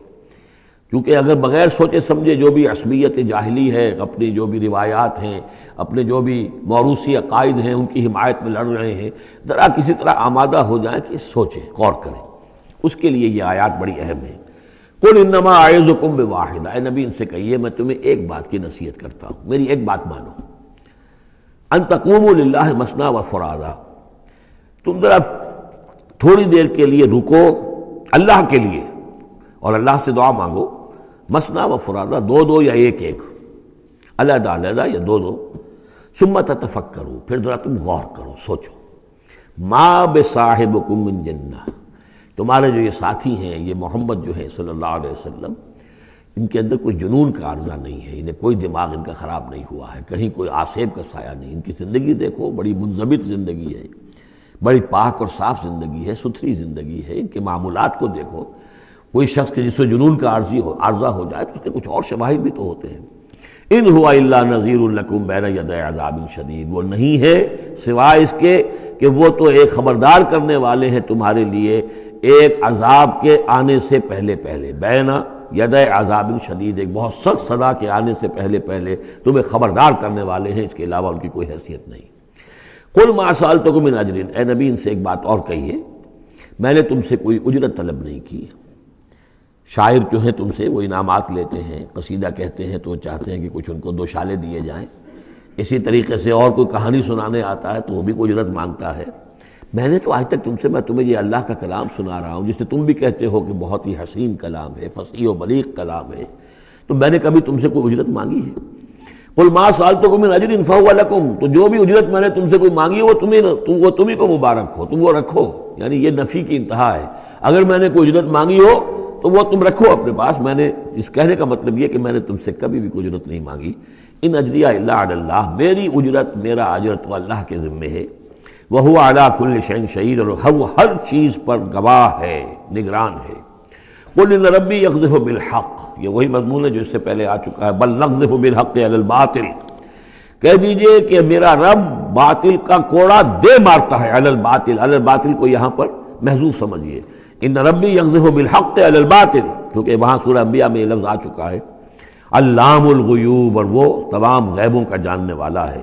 S2: کیونکہ اگر بغیر سوچے سمجھے جو بھی عصبیت جاہلی ہے، اپنی جو بھی روایات ہیں، اپنے جو بھی موروثی عقائد ہیں، ان کی حمایت میں لڑ رہے ہیں، ذرا کسی طرح آمادہ ہو جائیں کہ سوچیں، غور کریں، اس کے لیے یہ آیات بڑی اہم ہے۔ قُلْ إِنَّمَا أَعِظُكُمْ بِوَاحِدَةٍ، اے نبی ان سے کہیے میں تمہیں ایک بات کی نصیحت کرتا ہوں، میری ایک بات مانو، أَن تَقُومُوا لِلَّهِ مَثْنَىٰ وَفُرَادَىٰ، تم ذرا تھوڑی دیر کے لیے رکو اللہ کے لیے اور اللہ سے دعا مانگو، مثنیٰ و فرادہ، دو دو یا ایک ایک، علیحدہ علیحدہ یا دو دو، ثم تتفکروا، پھر ذرا تم غور کرو، سوچو، ما بصاحبکم من جنہ، تمہارے جو یہ ساتھی ہیں، یہ محمد جو ہے صلی اللہ علیہ وسلم، ان کے اندر کوئی جنون کا عارضہ نہیں ہے، انہیں کوئی دماغ ان کا خراب نہیں ہوا ہے، کہیں کوئی آسیب کا سایہ نہیں، ان کی زندگی دیکھو، بڑی منضبط زندگی ہے، بڑی پاک اور صاف زندگی ہے، ستھری زندگی ہے، ان کے معمولات کو دیکھو، کوئی شخص کے جس سے جنون کا عارضہ ہو جائے تو اس کے کچھ اور شواہد بھی تو ہوتے ہیں۔ ان ہوا الا نذیر لکم بین یدی عذاب شدید، وہ نہیں ہے سوائے اس کے کہ وہ تو ایک خبردار کرنے والے ہیں تمہارے لیے ایک عذاب کے آنے سے پہلے پہلے، بین یدی عذاب شدید، ایک بہت سخت سزا کے آنے سے پہلے پہلے تمہیں خبردار کرنے والے ہیں، اس کے علاوہ ان کی کوئی حیثیت نہیں۔ قل ما سألتکم من اجر، اے نبی ان سے ایک بات اور کہیے، میں نے تم سے کوئی اجرت طلب نہیں کی۔ شاعر جو ہیں تم سے وہ انعامات لیتے ہیں، قصیدہ کہتے ہیں تو وہ چاہتے ہیں کہ کچھ ان کو دو شالے دیے جائیں، اسی طریقے سے اور کوئی کہانی سنانے آتا ہے تو وہ بھی کوئی اجرت مانگتا ہے۔ میں نے تو آج تک میں تمہیں یہ اللہ کا کلام سنا رہا ہوں جس سے تم بھی کہتے ہو کہ بہت ہی حسین کلام ہے، فصیح و بلیغ کلام ہے، تو میں نے کبھی تم سے کوئی اجرت مانگی ہے؟ قل ما سألتکم من اجر فہو لکم، تو جو بھی اجرت میں نے تم سے کوئی مانگی ہے وہ تمہیں کو مبارک ہو، تم وہ رکھو. یعنی یہ نفی کی انتہا ہے. اگر میں نے کوئی اجرت مانگی ہو تو وہ تم رکھو اپنے پاس. میں نے اس کہنے کا مطلب یہ کہ میں نے تم سے کبھی بھی کوئی اجرت نہیں مانگی. ان اجریہ الا علی اللہ، میری اجرت، میرا اجر تو اللہ کے ذمے ہے. وہو علی کل شیء شہید، اور وہ ہر چیز پر گواہ ہے، نگران ہے. قل ان ربی یقذف بالحق، یہ وہی مضمون ہے جو اس سے پہلے آ چکا ہے. بل نقذف بالحق علی الباطل، کہہ دیجئے کہ میرا رب باطل کا کوڑا دے مارتا ہے. علی الباطل، علی الباطل کو یہاں پر محذوف سمجھیے. ان ربی یقذف بالحق علی الباطل، کیونکہ وہاں سورہ انبیاء میں یہ لفظ آ چکا ہے. علام الغیوب، اور وہ تمام غیبوں کا جاننے والا ہے.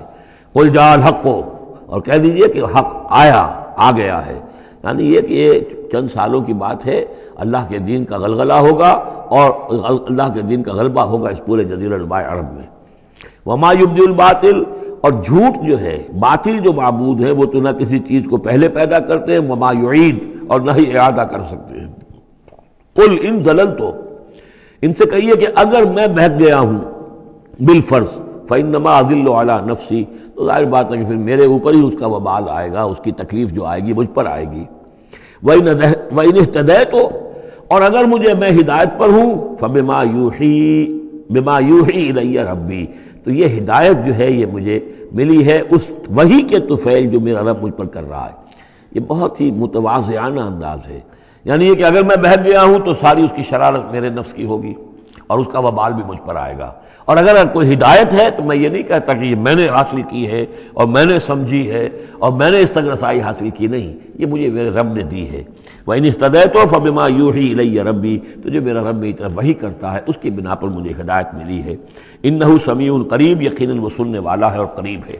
S2: قل جاء الحق، اور کہہ دیجئے کہ حق آ گیا ہے. یعنی یہ کہ یہ چند سالوں کی بات ہے، اللہ کے دین کا غلغلہ ہوگا اور اللہ کے دین کا غلبہ ہوگا اس پورے جزیرہ نما عرب میں. وما یبدی الباطل، اور جھوٹ جو ہے، باطل جو معبود ہے وہ تو نہ کسی چیز کو پہلے پیدا کرتے ہیں، وما یعید، اور نہ ہی اعادہ کر سکتے ہیں. قل ان ضللت، ان سے کہیے کہ اگر میں بہک گیا ہوں بالفرض، فانما اضل علی نفسی، تو ظاہر بات ہے کہ پھر میرے اوپر ہی اس کا وبال آئے گا، اس کی تکلیف جو آئے گی مجھ پر آئے گی. وَإِنِ اهْتَدَيْتُ، اور اگر میں ہدایت پر ہوں، فَبِمَا يُوحِي إِلَيَّ رَبِّي، تو یہ ہدایت جو ہے یہ مجھے ملی ہے اس وحی کے طفیل جو میرا رب مجھ پر کر رہا ہے. یہ بہت ہی متواضعانہ انداز ہے. یعنی یہ کہ اگر میں بہک گیا ہوں تو ساری اس کی شرارت میرے نفس کی ہوگی اور اس کا وبال بھی مجھ پر آئے گا. اور اگر کوئی ہدایت ہے تو میں یہ نہیں کہتا کہ یہ میں نے حاصل کی ہے اور میں نے سمجھی ہے اور میں نے اس تک رسائی حاصل کی، نہیں، یہ مجھے میرے رب نے دی ہے. وَإِنِ اهْتَدَيْتُ فَبِمَا يُوحِي إِلَيَّ رَبِّي، تو جو میرا رب میری طرف وحی کرتا ہے اس کی بنا پر مجھے ہدایت ملی ہے. إِنَّهُ سَمِيعٌ قریب، یقیناً وہ سننے والا ہے اور قریب ہے.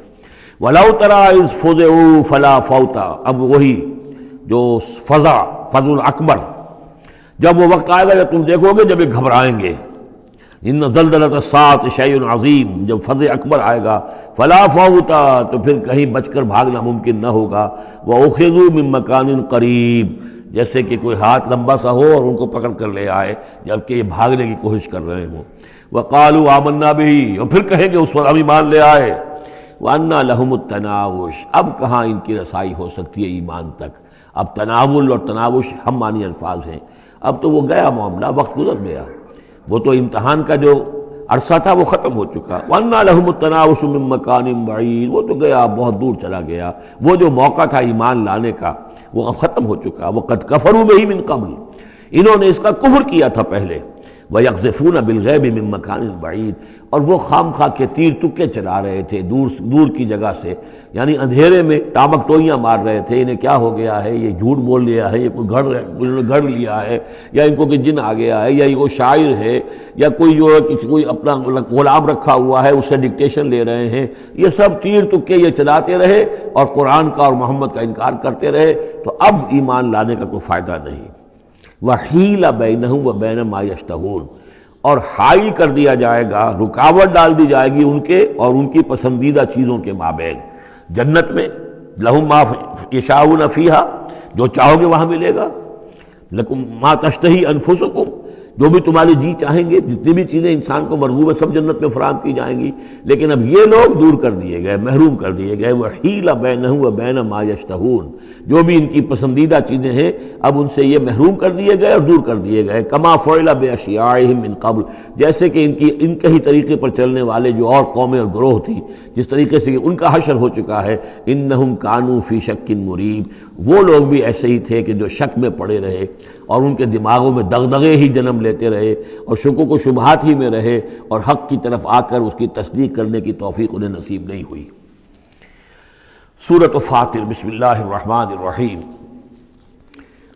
S2: وَلَوْ تَرَىٰ إِذْ فُزِعُوا فَلَا فَوْتَ، اب وہی جو فضع الاکبر، جب وہ وقت آئے گا جب تم دیکھو گے جب یہ گھبرائیں گے. ان زلزلۃ الساعۃ شیء عظیم، جب فضع اکبر آئے گا، فلا فوت، تو پھر کہیں بچ کر بھاگنا ممکن نہ ہوگا. وَأُخِذُوا مِن مَّكَانٍ قَرِيبٍ، جیسے کہ کوئی ہاتھ لمبا سا ہو اور ان کو پکڑ کر لے آئے جبکہ یہ بھاگنے کی کوشش کر رہے ہوں. وَقَالُوا آمَنَّا بِهِ، اور پھر کہیں گے اس پر ہم ایمان لے آئے. وَأَنَّىٰ لَهُمُ التَّنَاوُشُ، اب کہاں ان کی رسائی ہو سکتی ہے ایمان تک. اب تناول اور تناوش ہم معنی الفاظ ہیں. اب تو وہ گیا معاملہ، وقت گزر گیا، وہ تو امتحان کا جو عرصہ تھا وہ ختم ہو چکا. وَأَنَّىٰ لَهُمُ التَّنَاوُشُ مِن مَّكَانٍ بَعِيدٍ، وہ تو گیا، بہت دور چلا گیا. وہ جو موقع تھا ایمان لانے کا وہ اب ختم ہو چکا. وَقَدْ كَفَرُوا بِهِ مِن قَبْلُ، انہوں نے اس کا کفر کیا تھا پہلے. وَيَقْذِفُونَ بِالْغَيْبِ مِن مَّكَانٍ بَعِيدٍ، اور وہ خام خواہ کے تیر تکے چلا رہے تھے دور کی جگہ سے، یعنی اندھیرے میں ٹامک ٹوئیاں مار رہے تھے. انہیں کیا ہو گیا ہے، یہ جھوٹ بول لیا ہے، یہ کوئی گھڑ لیا ہے، یا ان کو کہ جن آ گیا ہے، یا یہ وہ شاعر ہے، یا کوئی اپنا غلام رکھا ہوا ہے اس سے ڈکٹیشن لے رہے ہیں. یہ سب تیر تکے یہ چلاتے رہے اور قرآن کا اور محمد کا انکار کرتے رہے. تو اب ایمان لانے کا کوئی فائدہ نہیں. وَحِيلَ بَيْنَهُمْ وَبَيْنَ مَا يَشْتَهُونَ، اور حائل کر دیا جائے گا، رکاوٹ ڈال دی جائے گی ان کے اور ان کی پسندیدہ چیزوں کے مابین. جنت میں لَهُم مَا يَشَاءُونَ فِيهَا، جو چاہو گے وہاں ملے گا. لَكُمْ مَا تَشْتَهِي أَنفُسُكُمْ، جو بھی تمہارے جی چاہیں گے، جتنی بھی چیزیں انسان کو مرغوب ہے سب جنت میں فراہم کی جائیں گی. لیکن اب یہ لوگ دور کر دیے گئے، محروم کر دیے گئے. وَحِيلَ بَيْنَهُمْ وَبَيْنَ مَا يَشْتَهُونَ، جو بھی ان کی پسندیدہ چیزیں ہیں اب ان سے یہ محروم کر دیے گئے اور دور کر دیے گئے. كَمَا فُعِلَ بِأَشْيَاعِهِم مِّن قَبْلُ، جیسے کہ ان کے ہی طریقے پر چلنے والے جو اور قومیں اور گروہ تھی جس طریقے سے ان کا حشر ہو چکا ہے. إِنَّهُمْ كَانُوا فِي شَكٍّ مُّرِيبٍ، وہ لوگ بھی ایسے ہی تھے کہ جو شک میں پڑے رہے اور ان کے دماغوں میں دغدغے ہی جنم لیتے رہے اور شکوک و شبہات ہی میں رہے، اور حق کی طرف آ کر اس کی تصدیق کرنے کی توفیق انہیں نصیب نہیں ہوئی. سورۃ فاطر، بسم اللہ الرحمن الرحیم.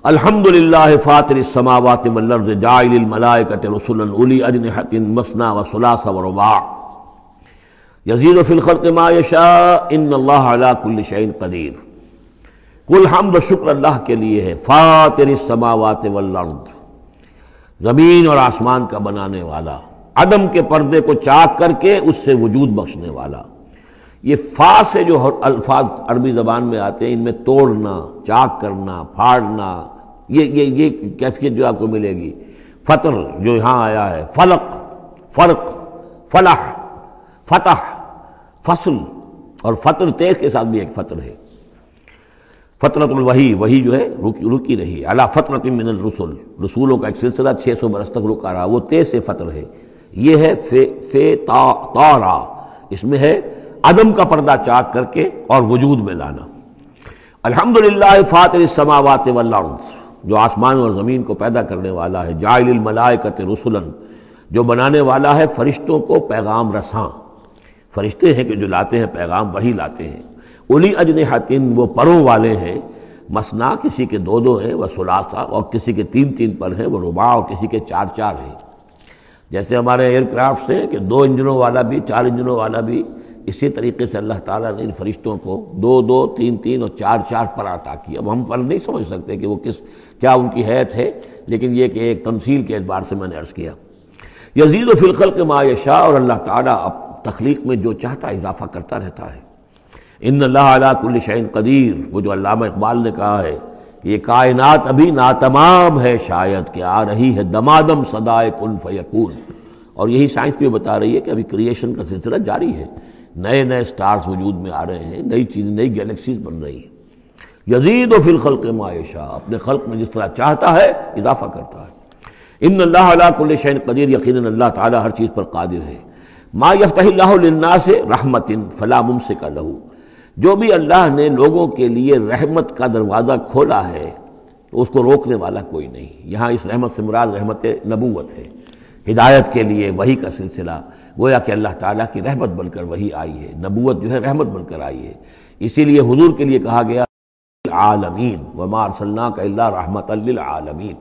S2: الحمد للہ فاطر السماوات والارض جاعل الملائکۃ رسلا اولی اجنحۃ مثنی وثلاث ورباع یزید فی الخلق ما یشاء ان اللہ علی کل شیء قدیر. کل حمد و شکر اللہ کے لیے ہے، فاطر السماوات والارض، زمین اور آسمان کا بنانے والا، عدم کے پردے کو چاک کر کے اس سے وجود بخشنے والا. یہ فا سے جو الفاظ عربی زبان میں آتے ہیں ان میں توڑنا، چاک کرنا، پھاڑنا، یہ کیفیت جو آپ کو ملے گی۔ فطر جو یہاں آیا ہے، فلق، فرق، فلاح، فتح، فصل، اور فطر تیز کے ساتھ بھی ایک فطر ہے۔ فترۃ الوحی، وہی جو ہے رکی رہی، علی فترۃ من الرسل، رسولوں کا ایک سلسلہ 600 برس تک رکا رہا، وہ تیز سے فطر ہے۔ یہ ہے فے تارا، اس میں ہے عدم کا پردہ چاک کر کے اور وجود میں لانا۔ الحمدللہ فاطر السماوات والارض، جو آسمان اور زمین کو پیدا کرنے والا ہے، جاعل الملائکۃ رسلا، جو بنانے والا ہے فرشتوں کو پیغام رساں۔ فرشتے ہیں کہ جو لاتے ہیں پیغام، وہی لاتے ہیں۔ اولی اجنحۃ، وہ پروں والے ہیں، مثنا کسی کے 2 ہیں، وہ ثلاثہ، اور کسی کے 3 پر ہیں، وہ رباع، اور کسی کے 4 ہیں۔ جیسے ہمارے ایئر کرافٹ ہیں کہ 2 انجنوں والا بھی، 4 انجنوں والا بھی، اسی طریقے سے اللہ تعالیٰ نے ان فرشتوں کو 2 3 اور 4 پر عطا کیا۔ اب ہم پر نہیں سمجھ سکتے کہ وہ کیا ان کی حیت ہے، لیکن یہ کہ ایک تمثیل کے اعتبار سے میں نے عرض کیا۔ یزید فی الخلق ما یشاء، اور اللہ تعالیٰ اب تخلیق میں جو چاہتا اضافہ کرتا رہتا ہے۔ ان اللہ علی کل شیء قدیر، وہ جو علامہ اقبال نے کہا ہے کہ یہ کائنات ابھی ناتمام ہے، شاید کہ آ رہی ہے دمادم صدائے کن فیکون، اور یہی سائنس بھی بتا رہی ہے کہ ابھی کریشن کا سلسلہ جاری ہے، نئے سٹارز وجود میں آ رہے ہیں، نئی چیزیں، نئی گیلیکسیز بن رہی ہیں۔ یزید فی الخلق ما یشاء، اپنے خلق میں جس طرح چاہتا ہے اضافہ کرتا ہے۔ ان اللہ علی کل شیء قدیر، یقیناً اللہ تعالیٰ ہر چیز پر قادر ہے۔ ما یفتح اللہ للناس رحمۃ فلا ممسک لہ، جو بھی اللہ نے لوگوں کے لیے رحمت کا دروازہ کھولا ہے تو اس کو روکنے والا کوئی نہیں۔ یہاں اس رحمت سے مراد رحمت نبوت ہے، ہدایت کے لیے وحی کا سلسلہ، گویا کہ اللہ تعالیٰ کی رحمت بن کر وحی آئی ہے، نبوت جو ہے رحمت بن کر آئی ہے۔ اسی لیے حضور کے لیے کہا گیا العالمین وما ارسلناک الا رحمۃ للعالمین،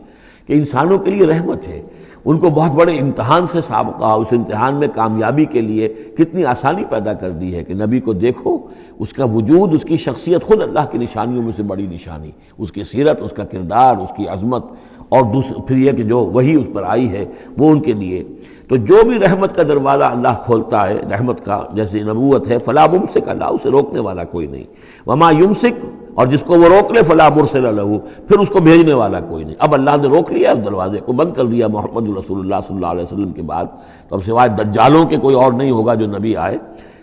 S2: کہ انسانوں کے لیے رحمت ہے۔ ان کو بہت بڑے امتحان سے سابقہ، اس امتحان میں کامیابی کے لیے کتنی آسانی پیدا کر دی ہے کہ نبی کو دیکھو، اس کا وجود، اس کی شخصیت خود اللہ کی نشانیوں میں سے بڑی نشانی، اس کی سیرت، اس کا کردار، اس کی عظمت، اور پھر یہ کہ جو وہی اس پر آئی ہے وہ ان کے لیے۔ تو جو بھی رحمت کا دروازہ اللہ کھولتا ہے، رحمت کا، جیسے نبوت ہے، فلا ممسک اللہ، اسے روکنے والا کوئی نہیں۔ وما یمسک، اور جس کو وہ روک لے، فلا مرسل لہ، پھر اس کو بھیجنے والا کوئی نہیں۔ اب اللہ نے روک لیا اس دروازے کو، بند کر دیا محمد رسول اللہ صلی اللہ علیہ وسلم کے بعد، تو اب سوائے دجالوں کے کوئی اور نہیں ہوگا جو نبی آئے،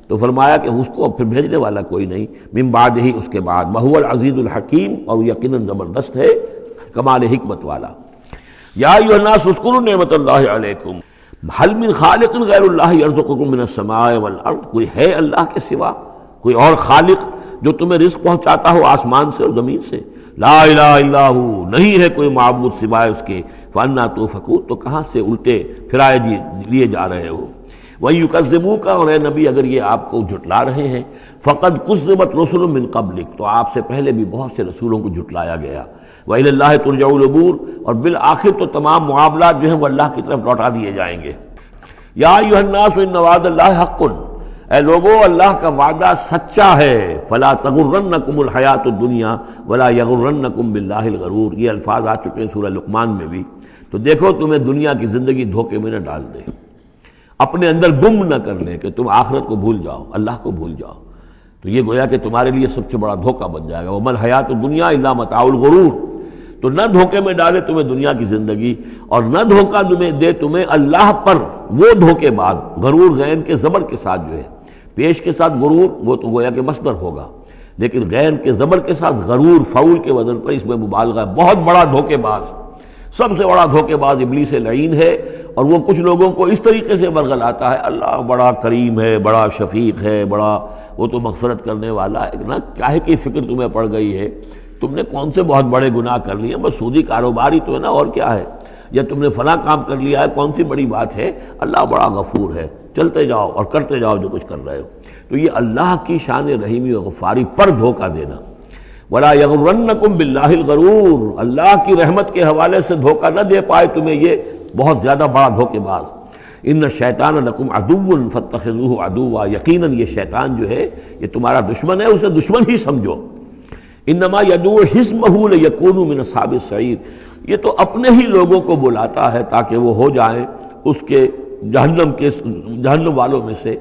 S2: تو فرمایا کہ اس کو پھر بھیجنے والا کوئی نہیں، من بعد ہی، اس کے بعد۔ وہو العزیز الحکیم، اور یقیناً زبردست ہے، کمال حکمت والا۔ یا ایھا الناس اذکروا نعمت اللہ علیکم هل من خالق غیر اللہ یرزقکم من السماء والارض، کوئی ہے اللہ کے سوا کوئی اور خالق جو تمہیں رزق پہنچاتا ہو آسمان سے اور زمین سے؟ لا الہ الا ہو، نہیں ہے کوئی معبود سوائے اس کے۔ فانا توفکون، تو کہاں سے الٹے پھرائے لیے جا رہے ہو؟ وَيُكَذِّبُوكَ، اور اے نبی اگر یہ آپ کو جھٹلا رہے ہیں، فَقَدْ كُذِّبَتْ رُسُلٌ مِّن قَبْلِكَ، تو آپ سے پہلے بھی بہت سے رسولوں کو جھٹلایا گیا۔ وَإِلَى اللَّهِ تُرْجَعُ الْأُمُورُ، اور بالآخر تو تمام معاملات جو ہیں وہ اللہ کی طرف لوٹا دیے جائیں گے۔ یا ایھا الناس ان وعد اللہ حق، اے لوگو اللہ کا وعدہ سچا ہے۔ فلا تغرنکم الحیات الدنیا ولا یغرنکم باللہ الغرور، یہ الفاظ آ چکے ہیں سورہ لقمان میں بھی۔ تو دیکھو تمہیں دنیا کی زندگی دھوکے میں نہ ڈال دے، اپنے اندر گم نہ کر لے کہ تم آخرت کو بھول جاؤ، اللہ کو بھول جاؤ، تو یہ گویا کہ تمہارے لیے سب سے بڑا دھوکہ بن جائے گا۔ وما الحیات الدنیا الا متاع الغرور، تو نہ دھوکے میں ڈالے تمہیں دنیا کی زندگی، اور نہ دھوکہ دے تمہیں اللہ پر وہ دھوکے باز۔ غرور غین کے زبر کے ساتھ جو ہے، پیش کے ساتھ غرور وہ تو گویا کہ مصدر ہوگا، لیکن غین کے زبر کے ساتھ غرور فعول کے وزن پر اس میں مبالغہ ہے، بہت بڑا دھوکے باز، سب سے بڑا دھوکے باز ابلیس لعین ہے۔ اور وہ کچھ لوگوں کو اس طریقے سے ورغلاتا ہے، اللہ بڑا کریم ہے، بڑا شفیق ہے، بڑا وہ تو مغفرت کرنے والا ہے نا، کاہے کی فکر تمہیں پڑ گئی ہے؟ تم نے کون سے بہت بڑے گناہ کر لیے، بس سودی کاروبار ہی تو ہے نا، اور کیا ہے؟ یا تم نے فلاں کام کر لیا ہے، کون سی بڑی بات ہے؟ اللہ بڑا غفور ہے، چلتے جاؤ اور کرتے جاؤ جو کچھ کر رہے ہو۔ تو یہ اللہ کی شان رحیمی و غفاری پر دھوکہ دینا۔ ولا یغرنکم باللہ الغرور، اللہ کی رحمت کے حوالے سے دھوکہ نہ دے پائے تمہیں یہ بہت زیادہ بڑا دھوکے باز۔ ان الشیطان لکم عدو فاتخذوہ عدوا، یقیناً یہ شیطان جو ہے یہ تمہارا دشمن ہے، اسے دشمن ہی سمجھو۔ انما یدعو حزبہ لیکونوا من اصحاب السعیر، یہ تو اپنے ہی لوگوں کو بلاتا ہے تاکہ وہ ہو جائیں اس کے جہنم والوں میں سے۔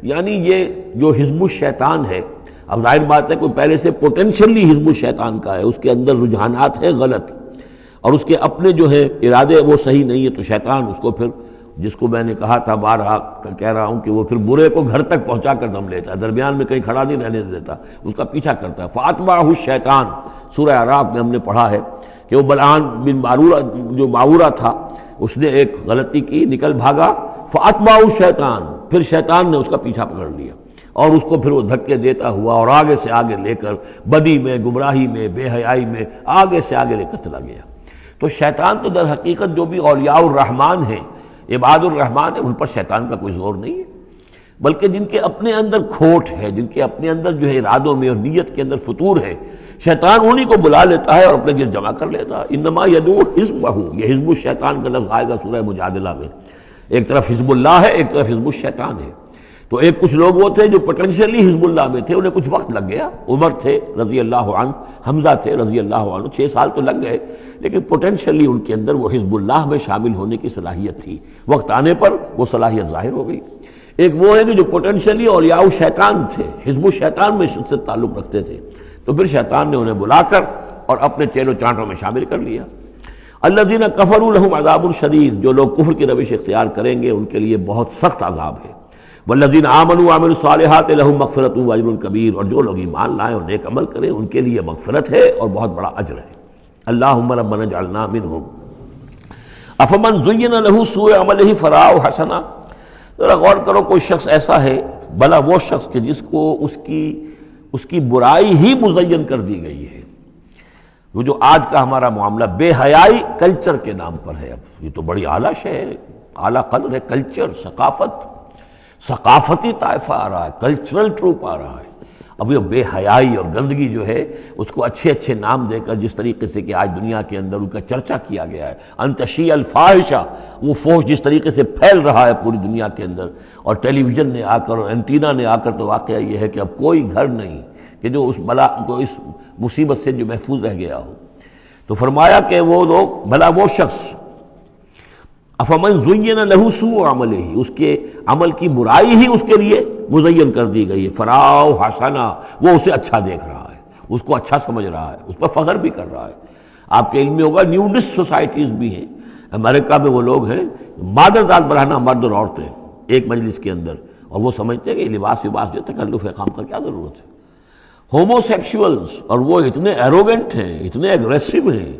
S2: یعنی یہ جو حزب الشیطان ہے، اب ظاہر بات ہے کوئی پہلے سے پوٹینشلی حزب الشیطان کا ہے، اس کے اندر رجحانات ہیں غلط اور اس کے اپنے جو ہے ارادے وہ صحیح نہیں ہے، تو شیطان اس کو پھر، جس کو میں نے کہا تھا بارہا کہہ رہا ہوں کہ وہ پھر برے کو گھر تک پہنچا کر دم لیتا ہے، درمیان میں کہیں کھڑا نہیں رہنے دیتا، اس کا پیچھا کرتا ہے۔ فَأَتْبَعَهُ الشَّيْطَانُ، سورہ اعراف میں ہم نے پڑھا ہے کہ وہ بلعام بن جو باورہ تھا، اس نے ایک غلطی کی، نکل بھاگا، فَأَتْبَعَهُ الشَّيْطَانُ، پھر شیطان نے اس کا پیچھا پکڑ لیا اور اس کو پھر وہ دھکے دیتا ہوا اور آگے سے آگے لے کر بدی میں، گمراہی میں، بے حیائی میں آگے سے آگے لے کر چلا گیا۔ تو شیطان تو در حقیقت جو بھی اولیاء الرحمن ہیں، عباد الرحمن ہیں، ان پر شیطان کا کوئی زور نہیں ہے، بلکہ جن کے اپنے اندر کھوٹ ہے، جن کے اپنے اندر جو ہے ارادوں میں اور نیت کے اندر فتور ہے، شیطان انہی کو بلا لیتا ہے اور اپنے گرد جمع کر لیتا ہے۔ انما یدعو حزبہ، یہ حزب الشیطان کا لفظ آئے گا سورہ مجادلہ میں، ایک طرف حزب اللہ ہے، ایک طرف حزب الشیطان ہے۔ تو ایک کچھ لوگ وہ تھے جو پوٹینشلی حزب اللہ میں تھے، انہیں کچھ وقت لگ گیا، عمر تھے رضی اللہ عنہ، حمزہ تھے رضی اللہ عنہ، 6 سال تو لگ گئے، لیکن پوٹینشلی ان کے اندر وہ حزب اللہ میں شامل ہونے کی صلاحیت تھی، وقت آنے پر وہ صلاحیت ظاہر ہو گئی۔ ایک وہ ہے کہ جو پوٹینشلی اولیاء الشیطان تھے، حزب الشیطان میں سے تعلق رکھتے تھے، تو پھر شیطان نے انہیں بلا کر اور اپنے چیلوں چانٹوں میں شامل کر لیا۔ الذین کفروا لہم عذاب شدید، جو لوگ کفر کی روش اختیار کریں گے ان کے لیے بہت سخت عذاب ہے۔ والذین آمنوا وعملوا الصالحات لہم مغفرۃ واجر کبیر، اور جو لوگ ایمان لائیں اور نیک عمل کریں ان کے لیے مغفرت ہے اور بہت بڑا اجر ہے۔ اللہم ربنا اجعلنا منہم۔ افمن زین لہ سوء عملہ فرآہ حسنا، ذرا غور کرو، کوئی شخص ایسا ہے، بھلا وہ شخص کہ جس کو اس کی برائی ہی مزین کر دی گئی ہے۔ وہ جو آج کا ہمارا معاملہ بے حیائی کلچر کے نام پر ہے، اب یہ تو بڑی اعلیٰ شے ہے، اعلیٰ قدر ہے، کلچر، ثقافتی طائفہ آ رہا ہے، کلچرل ٹروپ آ رہا ہے۔ اب یہ بے حیائی اور گندگی جو ہے اس کو اچھے اچھے نام دے کر جس طریقے سے کہ آج دنیا کے اندر ان کا چرچا کیا گیا ہے، ان تشیع الفاحشہ، وہ فحش جس طریقے سے پھیل رہا ہے پوری دنیا کے اندر، اور ٹیلی ویژن نے آ کر اور اینٹینا نے آ کر، تو واقعہ یہ ہے کہ اب کوئی گھر نہیں کہ جو اس بلا کو، اس مصیبت سے جو محفوظ رہ گیا ہو۔ تو فرمایا کہ وہ لوگ، بھلا وہ شخص، افمن زین لہ سوء عملہ، اس کے عمل کی برائی ہی اس کے لیے مزین کر دی گئی ہے، فرآہ حسنا، وہ اسے اچھا دیکھ رہا ہے، اس کو اچھا سمجھ رہا ہے، اس پر فخر بھی کر رہا ہے۔ آپ کے علم میں ہوگا نیوڈسٹ سوسائٹیز بھی ہیں، امریکہ میں وہ لوگ ہیں، مادر داد برہنہ مرد اور عورتیں ایک مجلس کے اندر، اور وہ سمجھتے ہیں کہ لباس جو تکلف خام کا کیا ضرورت ہے۔ ہومو سیکشولز، اور وہ اتنے ایروگنٹ ہیں، اتنے ایگریسو ہیں،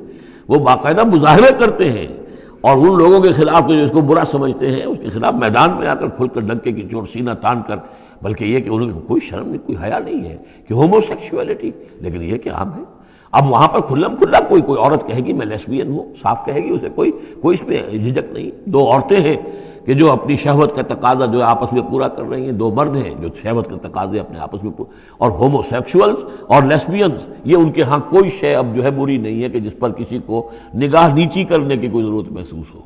S2: وہ باقاعدہ مظاہرے کرتے ہیں، اور ان لوگوں کے خلاف جو اس کو برا سمجھتے ہیں اس کے خلاف میدان میں آ کر کھل کر ڈنکے کی چوٹ سینہ تان کر، بلکہ یہ کہ انہوں نے کوئی شرم نہیں، کوئی حیا نہیں ہے کہ ہومو سیکشولیٹی، لیکن یہ کہ عام ہے۔ اب وہاں پر کھلم کھلا کوئی عورت کہے گی میں لیسبین ہوں، صاف کہے گی، اسے کوئی اس میں جھجک نہیں۔ 2 عورتیں ہیں کہ جو اپنی شہوت کا تقاضا جو آپس میں پورا کر رہی ہیں، 2 مرد ہیں جو شہوت کا تقاضے اپنے آپس میں اور ہومو سیکشولز اور لیسبینز، یہ ان کے ہاں کوئی شے اب جو ہے بری نہیں ہے کہ جس پر کسی کو نگاہ نیچی کرنے کی کوئی ضرورت محسوس ہو،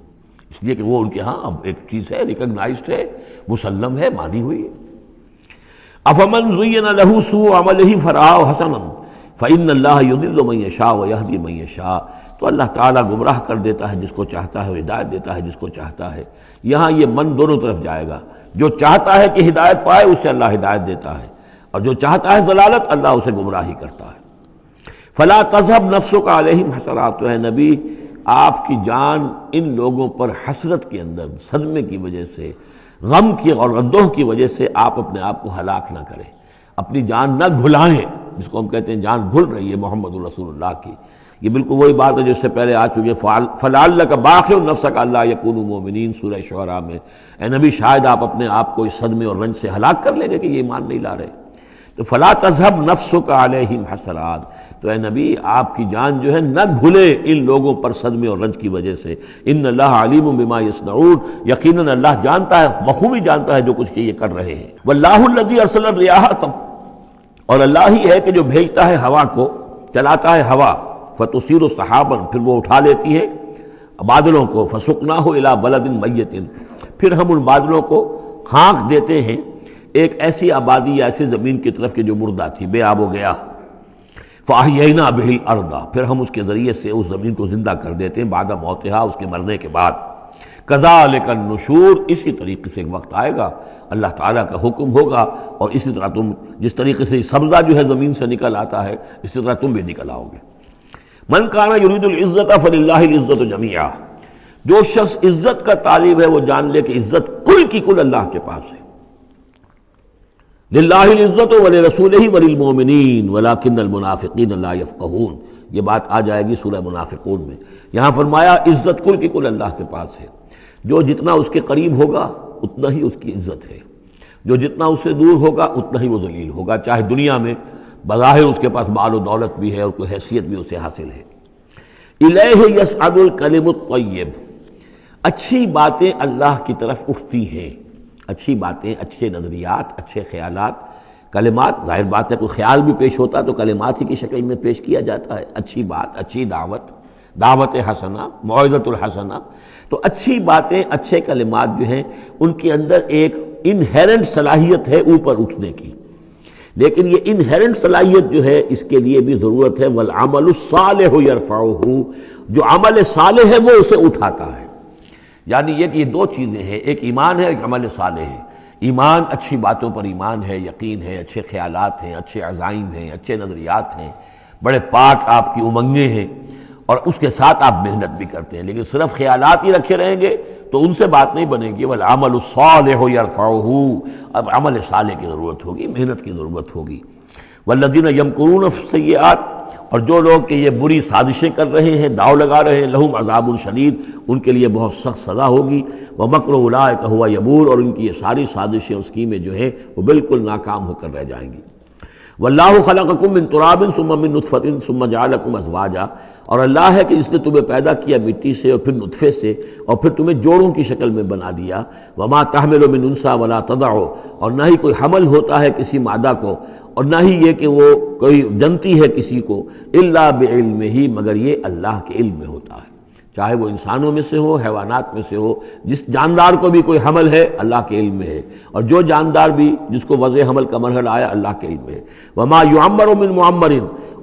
S2: اس لیے کہ وہ ان کے ہاں اب ایک چیز ہے، ریکگنائزڈ ہے، مسلم ہے، مانی ہوئی ہے۔ افمن زین لہ سوء عملہ فرآہ حسنا فإن اللہ یضل من یشاء ویہدی من یشاء، تو اللہ تعالیٰ گمراہ کر دیتا ہے جس کو چاہتا ہے اور ہدایت دیتا ہے جس کو چاہتا ہے۔ یہاں یہ من دونوں طرف جائے گا، جو چاہتا ہے کہ ہدایت پائے اسے اللہ ہدایت دیتا ہے، اور جو چاہتا ہے ضلالت اللہ اسے گمراہی کرتا ہے۔ فلا تذهب نفسك علیہم حسرات، تو ہے نبی آپ کی جان ان لوگوں پر حسرت کے اندر، صدمے کی وجہ سے، غم کی اور اندوہ کی وجہ سے آپ اپنے آپ کو ہلاک نہ کریں، اپنی جان نہ گھلائیں، جس کو ہم کہتے ہیں جان گھل رہی ہے محمد رسول اللہ کی۔ یہ بالکل وہی بات ہے جو اس سے پہلے آ چکی ہے، فَلَعَلَّكَ بَاخِعٌ نَفْسَكَ أَلَّا يَكُونُوا مُؤْمِنِينَ سورہ شعراء میں۔ اے نبی شاید آپ اپنے آپ کو اس صدمے اور رنج سے ہلاک کر لیں گے کہ یہ ایمان نہیں لا رہے، تو فَلَا تَذْهَبْ نَفْسُكَ عَلَيْهِمْ حَسَرَاتٍ، تو اے نبی آپ کی جان جو ہے نہ گھلے ان لوگوں پر صدمے اور رنج کی وجہ سے۔ ان اللہ علیم بما یصنعون، یقیناً اللہ جانتا ہے، بخوبی جانتا ہے جو کچھ کہ یہ کر رہے ہیں۔ واللہ الذی ارسل الرياح، اور اللہ ہی ہے کہ جو بھیجتا ہے ہوا کو، چلاتا ہے ہوا، فتصیر سحابا، پھر وہ اٹھا لیتی ہے بادلوں کو، فسقناہ الی بلد میت، پھر ہم ان بادلوں کو ہانک دیتے ہیں ایک ایسی آبادی یا ایسی زمین کی طرف کہ جو مردہ تھی، بے آب و گیا، فاحیینا بہ الارض، پھر ہم اس کے ذریعے سے اس زمین کو زندہ کر دیتے ہیں بعد موتہا، اس کے مرنے کے بعد۔ کذالک النشور، اسی طریقے سے ایک وقت آئے گا، اللہ تعالیٰ کا حکم ہوگا، اور اسی طرح تم جس طریقے سے سبزہ جو ہے زمین سے نکل آتا ہے اسی طرح تم بھی نکل آؤ گے۔ من کان یرید العزت فللہ العزت جمیعا، جو شخص عزت کا طالب ہے وہ جان لے کہ عزت کل کی کل اللہ کے پاس ہے۔ للہ العزت ولرسولہ وللمؤمنین ولکن المنافقین لا یفقہون، یہ بات آ جائے گی سورہ منافقون میں۔ یہاں فرمایا عزت کل کی کل اللہ کے پاس ہے، جو جتنا اس کے قریب ہوگا اتنا ہی اس کی عزت ہے، جو جتنا اس سے دور ہوگا اتنا ہی وہ ذلیل ہوگا، چاہے دنیا میں بظاہر اس کے پاس مال و دولت بھی ہے اور کوئی حیثیت بھی اسے حاصل ہے۔ الیہ یصعد الکلم الطیب، اچھی باتیں اللہ کی طرف اٹھتی ہیں، اچھی باتیں، اچھے نظریات، اچھے خیالات، کلمات، ظاہر بات ہے کوئی خیال بھی پیش ہوتا تو کلمات ہی کی شکل میں پیش کیا جاتا ہے، اچھی بات، اچھی دعوت، دعوت حسنہ، موعظۃ الحسنہ، تو اچھی باتیں، اچھے کلمات جو ہیں ان کے اندر ایک انہیرنٹ صلاحیت ہے اوپر اٹھنے کی، لیکن یہ انہیرنٹ صلاحیت جو ہے اس کے لیے بھی ضرورت ہے والعمل الصالح یرفعہ، جو عمل صالح ہے وہ اسے اٹھاتا ہے۔ یعنی یہ کہ یہ دو چیزیں ہیں، ایک ایمان ہے، ایک عمل صالح ہے۔ ایمان اچھی باتوں پر ایمان ہے، یقین ہے، اچھے خیالات ہیں، اچھے عزائم ہیں، اچھے نظریات ہیں، بڑے پاک آپ کی امنگیں ہیں، اور اس کے ساتھ آپ محنت بھی کرتے ہیں، لیکن صرف خیالات ہی رکھے رہیں گے تو ان سے بات نہیں بنے گی۔ والعمل الصالح یرفعہ، اب عمل صالح کی ضرورت ہوگی، محنت کی ضرورت ہوگی۔ والذین یمکرون فی السیئات، اور جو لوگ کہ یہ بری سازشیں کر رہے ہیں، داؤ لگا رہے ہیں، لہم عذاب شدید، ان کے لیے بہت سخت سزا ہوگی۔ ومکر اولئک ھو یبور، اور ان کی یہ ساری سازشیں اور اسکیمیں جو ہیں وہ بالکل ناکام ہو کر رہ جائیں گی۔ واللہ خلقکم من تراب ثم من نطفۃ ثم جعلکم ازواجا، اور اللہ ہے کہ جس نے تمہیں پیدا کیا مٹی سے اور پھر نطفے سے اور پھر تمہیں جوڑوں کی شکل میں بنا دیا۔ وما تحمل من انثی ولا تضع، اور نہ ہی کوئی حمل ہوتا ہے کسی مادہ کو، اور نہ ہی یہ کہ وہ کوئی جنتی ہے کسی کو، الا بعلمہ، مگر یہ اللہ کے علم میں ہوتا ہے، چاہے وہ انسانوں میں سے ہو، حیوانات میں سے ہو، جس جاندار کو بھی کوئی حمل ہے اللہ کے علم میں ہے، اور جو جاندار بھی جس کو وضع حمل کا مرحلہ آیا اللہ کے علم میں ہے۔ وما یعمر من معمر،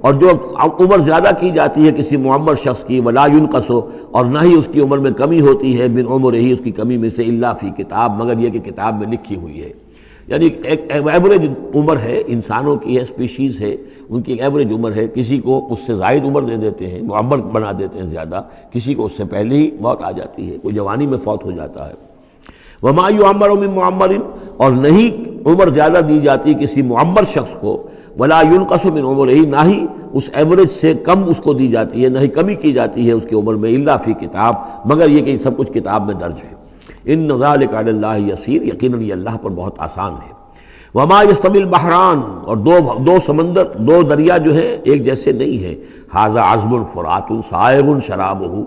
S2: اور جو عمر زیادہ کی جاتی ہے کسی معمر شخص کی، ولا ینقص، اور نہ ہی اس کی عمر میں کمی ہوتی ہے، من عمرہ، اس کی کمی میں سے، الا فی کتاب، مگر یہ کہ کتاب میں لکھی ہوئی ہے۔ یعنی ایک ایوریج عمر ہے انسانوں کی، ہے سپیشیز ہے، ان کی ایک ایوریج عمر ہے، کسی کو اس سے زائد عمر دے دیتے ہیں، معمر بنا دیتے ہیں زیادہ، کسی کو اس سے پہلے ہی موت آ جاتی ہے، کوئی جوانی میں فوت ہو جاتا ہے۔ وما یعمر من معمر، اور نہیں عمر زیادہ دی جاتی کسی معمر شخص کو، ولا ینقص من عمرہ، نہ ہی اس ایوریج سے کم اس کو دی جاتی ہے، نہ ہی کمی کی جاتی ہے اس کی عمر میں، الا فی کتاب، مگر یہ کہ سب کچھ کتاب میں درج ہے۔ ان ذلک علی اللہ یسیر، یقیناً یہ اللہ پر بہت آسان ہے۔ وما یستوی البحران، اور دو سمندر، دو دریا جو ہے ایک جیسے نہیں ہیں۔ ھذا عذب فرات سائغ شرابہ،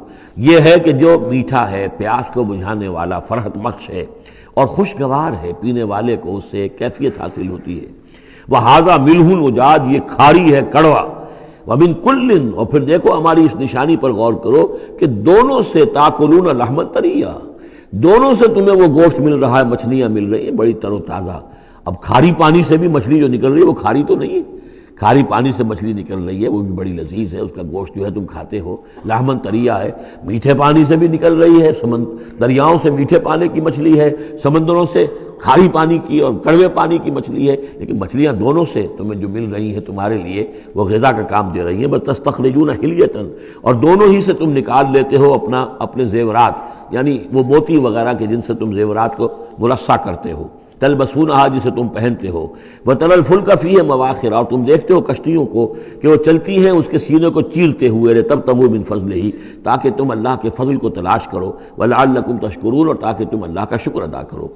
S2: یہ ہے کہ جو میٹھا ہے، پیاس کو بجھانے والا، فرحت بخش ہے اور خوشگوار ہے، پینے والے کو اس سے کیفیت حاصل ہوتی ہے۔ وھذا ملح اجاج، یہ کھاری ہے، کڑوا۔ ومن کل، اور پھر دیکھو ہماری اس نشانی پر غور کرو کہ دونوں سے تاکلون لحما طریا، دونوں سے تمہیں وہ گوشت مل رہا ہے، مچھلیاں مل رہی ہیں بڑی تر و تازہ۔ اب کھاری پانی سے بھی مچھلی جو نکل رہی ہے وہ کھاری تو نہیں ہے، کھاری پانی سے مچھلی نکل رہی ہے، وہ بھی بڑی لذیذ ہے، اس کا گوشت جو ہے تم کھاتے ہو، لحمن طریا ہے۔ میٹھے پانی سے بھی نکل رہی ہے، دریاؤں سے میٹھے پانی کی مچھلی ہے، سمندروں سے کھاری پانی کی اور کڑوے پانی کی مچھلی ہے، لیکن مچھلیاں دونوں سے تمہیں جو مل رہی ہیں تمہارے لیے وہ غذا کا کام دے رہی ہیں۔ بس تستخرجون حلیۃ، اور دونوں ہی سے تم نکال لیتے ہو اپنے زیورات، یعنی وہ موتی وغیرہ کے جن سے تم زیورات کو مرصع کرتے ہو، تلبسونہا، جسے تم پہنتے ہو، وتری الفلک فیہ مواخر، اور تم دیکھتے ہو کشتیوں کو کہ وہ چلتی ہیں اس کے سینے کو چیرتے ہوئے، لتبتغوا من فضلہ، تاکہ تم اللہ کے فضل کو تلاش کرو، ولعلکم تشکرون، اور تاکہ تم اللہ کا شکر ادا کرو۔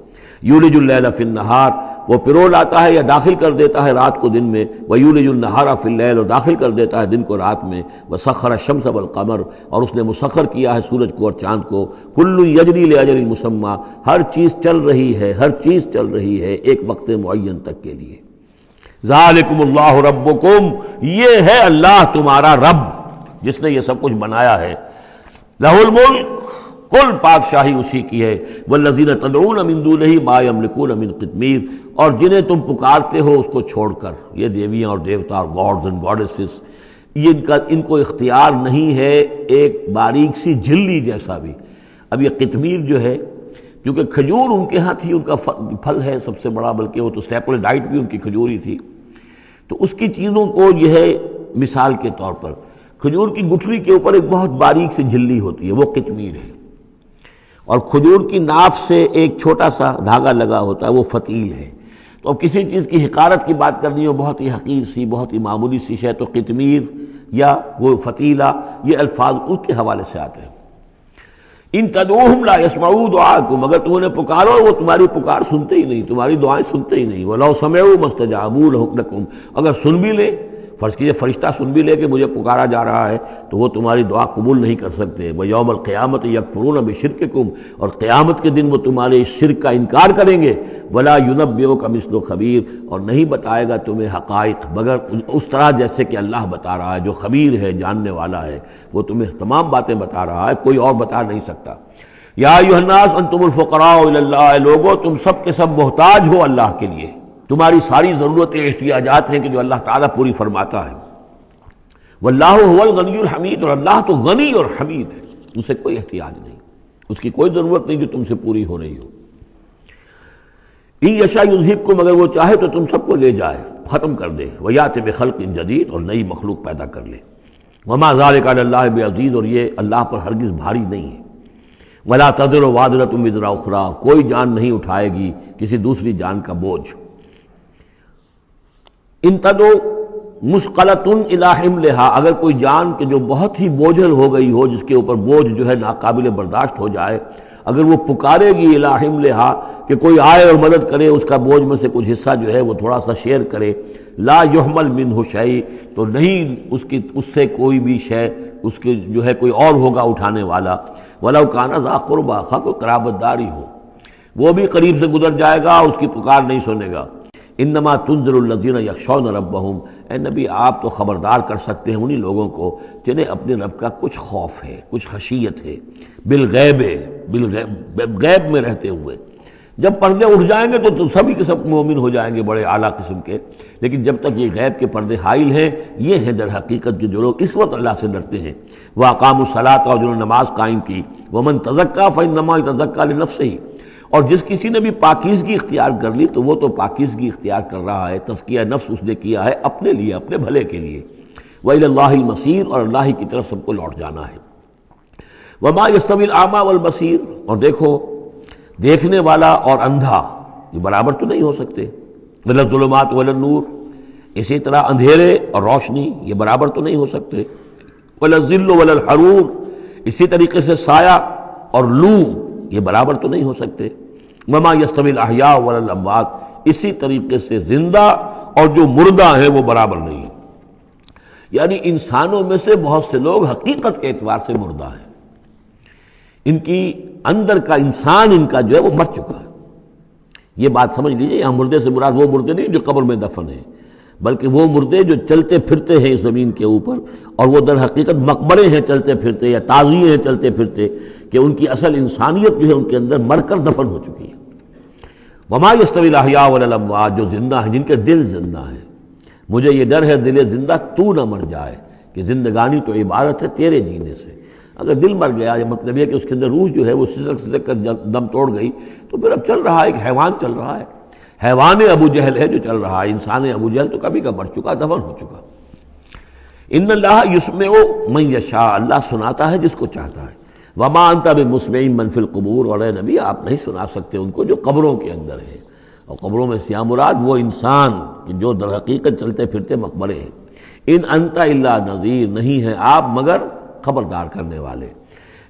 S2: یولج اللیل فی النہار، وہ پرو لاتا ہے یا داخل کر دیتا ہے رات کو دن میں، ویولج النہار فی اللیل، اور داخل کر دیتا ہے دن کو رات میں، وسخر الشمس والقمر، اور اس نے مسخر کیا ہے سورج کو اور چاند کو، کل یجری لاجل مسمى، ہر چیز چل رہی ہے، ہر چیز چل رہی ہے ایک وقت معین تک کے لیے۔ ذالکم اللہ ربکم، یہ ہے اللہ تمہارا رب جس نے یہ سب کچھ بنایا ہے۔ لہ الملک، کل بادشاہی اسی کی ہے۔ والذین تدعون من دونہ ما یملکون من قطمیر، اور جنہیں تم پکارتے ہو اس کو چھوڑ کر، یہ دیویاں اور دیوتا اور گاڈز اینڈ گاڈیسز، ان کو اختیار نہیں ہے ایک باریک سی جھلی جیسا بھی۔ اب یہ قطمیر جو ہے، کیونکہ کھجور ان کے ہاں تھی، ان کا پھل ہے سب سے بڑا، بلکہ وہ تو اسٹیپل ڈائٹ بھی ان کی کھجور ہی تھی، تو اس کی چیزوں کو یہ ہے مثال کے طور پر کھجور کی گٹھلی کے اوپر ایک بہت باریک سی جھلی ہوتی ہے، وہ قطمیر ہے، اور کھجور کی ناف سے ایک چھوٹا سا دھاگا لگا ہوتا ہے، وہ فتیل ہے۔ تو اب کسی چیز کی حقارت کی بات کرنی ہو، بہت ہی حقیر سی، بہت ہی معمولی سی شے، تو قطمیر یا وہ فتیلہ، یہ الفاظ اس کے حوالے سے آتے ہیں۔ ان تدعوہم لا یسمعوا دعاءکم، اگر تم انہیں پکارو وہ تمہاری پکار سنتے ہی نہیں، تمہاری دعائیں سنتے ہی نہیں۔ وَلَوْ سَمِعُوا مَا اسْتَجَابُوا لَكُمْ، اگر سن بھی لے، فرض کیجئے فرشتہ سن بھی لے کہ مجھے پکارا جا رہا ہے، تو وہ تمہاری دعا قبول نہیں کر سکتے۔ وَيَوْمَ الْقِيَامَةِ يَكْفُرُونَ بِشِرْكِكُمْ، اور قیامت کے دن وہ تمہارے اس شرک کا انکار کریں گے۔ وَلَا يُنَبِّئُكَ مِثْلُ خَبِيرٍ، اور نہیں بتائے گا تمہیں حقائق مگر اس طرح جیسے کہ اللہ بتا رہا ہے، جو خبیر ہے، جاننے والا ہے، وہ تمہیں تمام باتیں بتا رہا ہے، کوئی اور بتا نہیں سکتا۔ یا ایھا الناس انتم الفقراء الی اللہ، لوگو تم سب کے سب محتاج ہو اللہ کے لیے، تمہاری ساری ضرورتیں احتیاجات ہیں کہ جو اللہ تعالیٰ پوری فرماتا ہے۔ واللہ هو الغنی الحمید، اور اللہ تو غنی اور حمید ہے، اسے کوئی احتیاج نہیں، اس کی کوئی ضرورت نہیں جو تم سے پوری ہو رہی ہو۔ ان یشاء یذھبکم، اگر وہ چاہے تو تم سب کو لے جائے، ختم کر دے، ویأتی بخلق جدید، اور نئی مخلوق پیدا کر لے۔ وما ذلک علی اللہ بعزیز، اور یہ اللہ پر ہرگز بھاری نہیں ہے۔ ولا تزر وازرۃ وزر اخری، کوئی جان نہیں اٹھائے گی کسی دوسری جان کا بوجھ۔ ان تدعو مثقلۃ الی حملھا، اگر کوئی جان کہ جو بہت ہی بوجھل ہو گئی ہو، جس کے اوپر بوجھ جو ہے ناقابل برداشت ہو جائے، اگر وہ پکارے گی الی حملھا کہ کوئی آئے اور مدد کرے، اس کا بوجھ میں سے کچھ حصہ جو ہے وہ تھوڑا سا شیئر کرے، لا یحمل منہ شیء، تو نہیں اس سے کوئی بھی شے، اس کے جو ہے کوئی اور ہوگا اٹھانے والا۔ ولو کان ذا قربا، خواہ کوئی قرابت داری ہو، وہ بھی قریب سے گزر جائے گا، اس کی پکار نہیں سنے گا۔ انما تنذر الذین یخشون ربہم، اے نبی آپ تو خبردار کر سکتے ہیں انہی لوگوں کو جنہیں اپنے رب کا کچھ خوف ہے، کچھ خشیت ہے، بالغیب، غیب میں رہتے ہوئے۔ جب پردے اٹھ جائیں گے تو سبھی کے سب مومن ہو جائیں گے، بڑے اعلیٰ قسم کے، لیکن جب تک یہ غیب کے پردے حائل ہیں، یہ ہیں در حقیقت جو لوگ اس وقت اللہ سے ڈرتے ہیں۔ وَأَقَامُوا الصَّلَاةَ، اور جنہوں نے نماز قائم کی۔ وَمَن تَزَكَّىٰ فَإِنَّمَا يَتَزَكَّىٰ لِنَفْسِهِ، اور جس کسی نے بھی پاکیزگی اختیار کر لی تو وہ تو پاکیزگی اختیار کر رہا ہے، تزکیہ نفس اس نے کیا ہے اپنے لیے، اپنے بھلے کے لیے۔ وَإِلَى اللَّهِ الْمَصِيرُ، اور اللہ ہی کی طرف سب کو لوٹ جانا ہے۔ وَمَا يَسْتَوِي الْأَعْمَىٰ وَالْبَصِيرُ، اور دیکھو دیکھنے والا اور اندھا یہ برابر تو نہیں ہو سکتے۔ وَلَا الظُّلُمَاتُ وَلَا النُّورُ، اسی طرح اندھیرے اور روشنی یہ برابر تو نہیں ہو سکتے۔ وَلَا الظِّلُّ وَلَا الْحَرُورُ، اسی طریقے سے سایہ اور لو یہ برابر تو نہیں ہو سکتے۔ وَمَا يَسْتَوِي الْأَحْيَاءُ وَلَا الْأَمْوَاتُ، اسی طریقے سے زندہ اور جو مردہ ہیں وہ برابر نہیں ہیں۔ یعنی انسانوں میں سے بہت سے لوگ حقیقت کے اعتبار سے مردہ ہیں، ان کی اندر کا انسان ان کا جو ہے وہ مر چکا ہے۔ یہ بات سمجھ لیجئے، یہاں مردے سے مراد وہ مردے نہیں جو قبر میں دفن ہیں، بلکہ وہ مردے جو چلتے پھرتے ہیں اس زمین کے اوپر، اور وہ در حقیقت مقبرے ہیں چلتے پھرتے، یا تعزیے ہیں چلتے پھرتے، کہ ان کی اصل انسانیت جو ہے ان کے اندر مر کر دفن ہو چکی ہے۔ وما یستوی الاحیاء ولا الاموات، جو زندہ ہیں، جن کے دل زندہ ہیں۔ مجھے یہ ڈر ہے دل زندہ تو نہ مر جائے، کہ زندگانی تو عبارت ہے تیرے جینے سے۔ اگر دل مر گیا، یہ مطلب یہ کہ اس کے اندر روح جو ہے وہ سسک کر دم توڑ گئی، تو پھر اب چل رہا ہے، ایک حیوان چل رہا ہے، حیوان ابو جہل ہے جو چل رہا ہے، انسان ابو جہل تو کبھی کا مر چکا، دفن ہو چکا۔ ان اللہ یسمع من یشاء، اللہ سناتا ہے جس کو چاہتا ہے۔ وما انت بمسمع من فی القبور، اور اے نبی آپ نہیں سنا سکتے ان کو جو قبروں کے اندر ہیں، اور قبروں میں سے مراد وہ انسان کہ جو در حقیقت چلتے پھرتے مقبرے ہیں۔ ان انت الا نذیر، نہیں ہے آپ مگر خبردار کرنے والے۔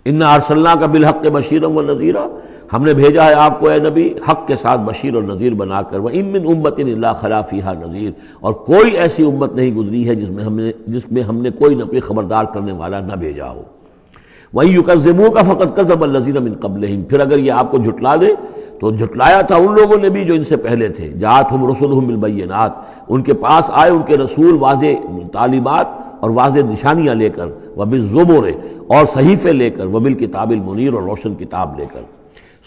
S2: انا ارسلناک بالحق بشیرا ونذیرا، ہم نے بھیجا ہے آپ کو اے نبی حق کے ساتھ بشیر اور نذیر بنا کر۔ وان من امۃ الا خلا فیہا نذیر، اور کوئی ایسی امت نہیں گزری ہے جس میں ہم نے کوئی نہ کوئی خبردار کرنے والا نہ بھیجا ہو۔ وَإِن يُكَذِّبُوكَ فَقَدْ كَذَّبَ الَّذِينَ مِن قَبْلِهِمْ، پھر اگر یہ آپ کو جھٹلا دے تو جھٹلایا تھا ان لوگوں نے بھی جو ان سے پہلے تھے۔ جاءتهم رسلهم بالبينات، ان کے پاس آئے ان کے رسول واضح تعلیمات اور واضح نشانیاں لے کر، وبالزبر، اور صحیفے لے کر، وبالکتاب المنیر، اور روشن کتاب لے کر۔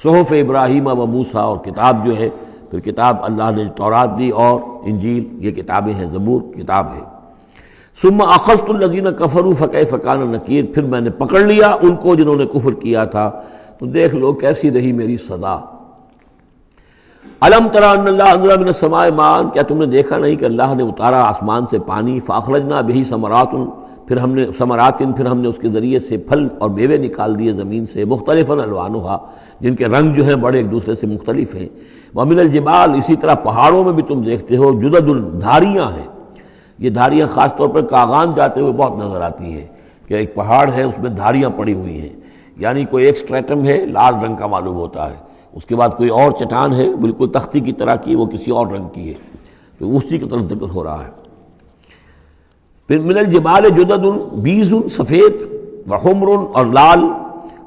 S2: صحف ابراہیم و موسیٰ، اور کتاب جو ہے پھر کتاب اللہ نے تورات دی اور انجیل، یہ کتابیں ہیں، زبور کتاب ہے۔ ثم اخذت الذین کفروا فکیف کان نکیر، پھر میں نے پکڑ لیا ان کو جنہوں نے کفر کیا تھا، تو دیکھ لو کیسی رہی میری سزا۔ الم تری ان اللہ انزل من السماء ماء، کیا تم نے دیکھا نہیں کہ اللہ نے اتارا آسمان سے پانی، فاخرجنا بہ ثمرات، پھر ہم نے اس کے ذریعے سے پھل اور میوے نکال دیے زمین سے، مختلفا الوانھا، جن کے رنگ جو ہیں بڑے ایک دوسرے سے مختلف ہیں، ومن الجبال، اسی طرح پہاڑوں میں بھی تم دیکھتے ہو، جدد، دھاریاں ہیں۔ یہ دھاریاں خاص طور پر کاغان جاتے ہوئے بہت نظر آتی ہیں کہ ایک پہاڑ ہے اس میں دھاریاں پڑی ہوئی ہیں، یعنی کوئی ایک سٹریٹم ہے لال رنگ کا معلوم ہوتا ہے، اس کے بعد کوئی اور چٹان ہے بالکل تختی کی طرح کی، وہ کسی اور رنگ کی ہے، تو اسی کی طرف ذکر ہو رہا ہے۔ پھر من الجبال جدد، بیض، سفید، وحمر، اور لال،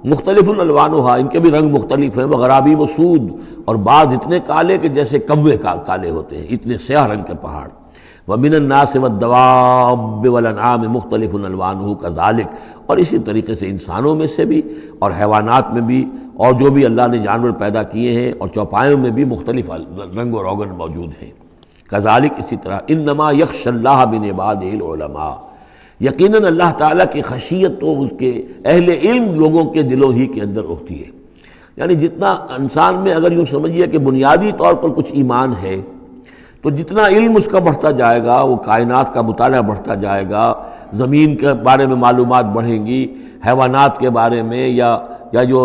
S2: مختلف الوانھا، ان کے بھی رنگ مختلف ہیں، وغرابیب سود، اور بعض اتنے کالے کہ جیسے کوے کالے ہوتے ہیں، اتنے سیاہ رنگ کے پہاڑ۔ ومن الناس والدواب والانعام مختلف الوانہ کذالک، اور اسی طریقے سے انسانوں میں سے بھی اور حیوانات میں بھی، اور جو بھی اللہ نے جانور پیدا کیے ہیں اور چوپایوں میں بھی مختلف رنگ و روغن موجود ہیں۔ کذالک، اسی طرح، انما یخشی اللہ من عبادہ العلماء، یقیناً اللہ تعالیٰ کی خشیت تو اس کے اہل علم لوگوں کے دلوں ہی کے اندر ہوتی ہے۔ یعنی جتنا انسان میں اگر یوں سمجھیے کہ بنیادی طور پر کچھ ایمان ہے، تو جتنا علم اس کا بڑھتا جائے گا، وہ کائنات کا مطالعہ بڑھتا جائے گا، زمین کے بارے میں معلومات بڑھیں گی، حیوانات کے بارے میں یا جو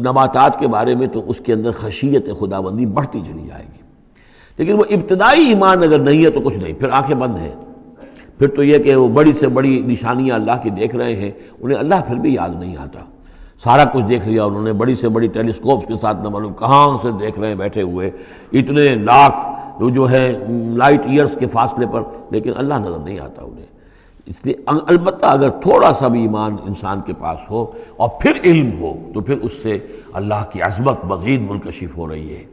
S2: نباتات کے بارے میں، تو اس کے اندر خشیت خداوندی بڑھتی چلی جائے گی۔ لیکن وہ ابتدائی ایمان اگر نہیں ہے تو کچھ نہیں، پھر آنکھیں بند ہیں، پھر تو یہ کہ وہ بڑی سے بڑی نشانیاں اللہ کی دیکھ رہے ہیں، انہیں اللہ پھر بھی یاد نہیں آتا۔ سارا کچھ دیکھ لیا انہوں نے، بڑی سے بڑی ٹیلیسکوپ کے ساتھ، نہ معلوم کہاں سے دیکھ رہے ہیں بیٹھے ہوئے، اتنے لاکھ جو ہے لائٹ ایئرز کے فاصلے پر، لیکن اللہ نظر نہیں آتا انہیں۔ اس لیے البتہ اگر تھوڑا سا بھی ایمان انسان کے پاس ہو اور پھر علم ہو، تو پھر اس سے اللہ کی عظمت مزید منکشف ہو رہی ہے،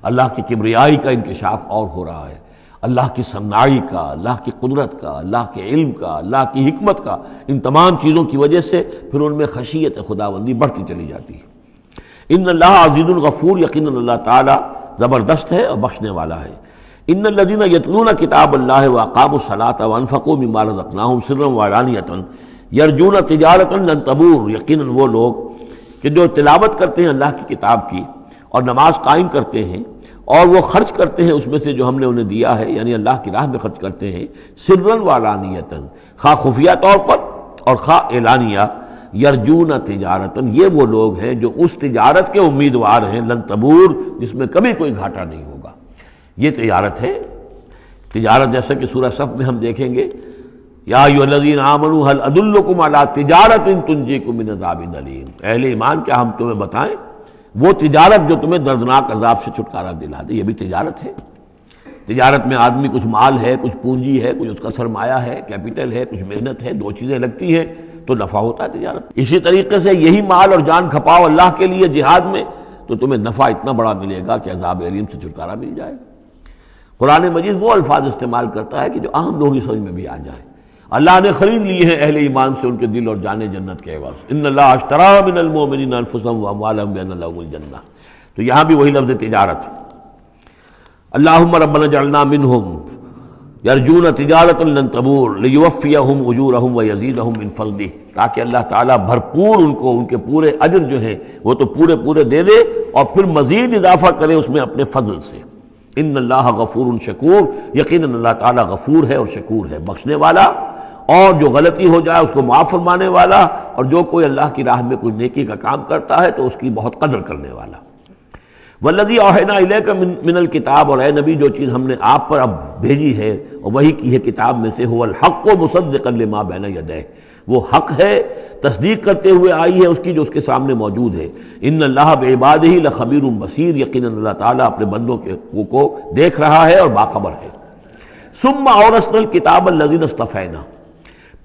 S2: اللہ کی کبریائی کا انکشاف اور ہو رہا ہے، اللہ کی صناعی کا، اللہ کی قدرت کا، اللہ کے علم کا، اللہ کی حکمت کا، ان تمام چیزوں کی وجہ سے پھر ان میں خشیت خداوندی بڑھتی چلی جاتی ہے۔ ان اللہ عزیز الغفور، یقیناً اللہ تعالیٰ زبردست ہے اور بخشنے والا ہے۔ ان الذین یتلون کتاب اللہ واقاموا الصلاۃ وانفقوا مما رزقناہم سرا وعلانیۃ یرجون تجارۃ لن تبور، یقیناً وہ لوگ کہ جو تلاوت کرتے ہیں اللہ کی کتاب کی اور نماز قائم کرتے ہیں اور وہ خرچ کرتے ہیں اس میں سے جو ہم نے انہیں دیا ہے، یعنی اللہ کی راہ میں خرچ کرتے ہیں، سرا وعلانیۃ، خواہ خفیہ طور پر اور خواہ اعلانیہ، یرجون تجارۃ، یہ وہ لوگ ہیں جو اس تجارت کے امیدوار ہیں، لن تبور، جس میں کبھی کوئی گھاٹا نہیں ہوگا۔ یہ تجارت ہے، تجارت جیسا کہ سورہ صف میں ہم دیکھیں گے، یا ایھا الذین آمنوا هل ادلکم علی تجارۃ تنجیکم من عذاب الیم، اہل ایمان کیا ہم تمہیں بتائیں وہ تجارت جو تمہیں دردناک عذاب سے چھٹکارا دلا دے۔ یہ بھی تجارت ہے۔ تجارت میں آدمی کچھ مال ہے، کچھ پونجی ہے، کچھ اس کا سرمایہ ہے، کیپٹل ہے، کچھ محنت ہے، دو چیزیں لگتی ہیں تو نفع ہوتا ہے تجارت۔ اسی طریقے سے یہی مال اور جان کھپاؤ اللہ کے لیے جہاد میں، تو تمہیں نفع اتنا بڑا ملے گا کہ عذاب الیم سے چھٹکارا مل جائے گا۔ قرآن مجید وہ الفاظ استعمال کرتا ہے کہ جو عام لوگوں کی سمجھ میں بھی آ جائے۔ اللہ نے خرید لیے ہیں اہل ایمان سے ان کے دل اور جانیں جنت کے عوض، ان اللہ اشتری من المؤمنین انفسهم واموالهم بان لهم الجنہ، تو یہاں بھی وہی لفظ تجارت۔ اللہم ربنا اجعلنا منہم یرجون تجارۃ لن تبور لیوفیہم اجورہم ویزیدہم من فضلہ، تاکہ اللہ تعالیٰ بھرپور ان کو ان کے پورے اجر جو ہیں وہ تو پورے دے دے اور پھر مزید اضافہ کرے اس میں اپنے فضل سے۔ ان اللہ غفور شکور، یقیناً اللہ تعالیٰ غفور ہے اور شکور ہے، بخشنے والا اور جو غلطی ہو جائے اس کو معاف فرمانے والا، اور جو کوئی اللہ کی راہ میں کوئی نیکی کا کام کرتا ہے تو اس کی بہت قدر کرنے والا۔ والذی اوحینا الیک من الکتاب، اور اے نبی جو چیز ہم نے آپ پر اب بھیجی ہے اور وہی کی ہے کتاب میں سے، هو الحق مصدقا لما بین یدیہ، وہ حق ہے تصدیق کرتے ہوئے آئی ہے اس کی جو اس کے سامنے موجود ہے۔ ان اللہ بعبادہ لخبیر بصیر، یقیناً اللہ تعالیٰ اپنے بندوں کو دیکھ رہا ہے اور باخبر ہے۔ ثم اورثنا الکتاب الذین اصطفینا،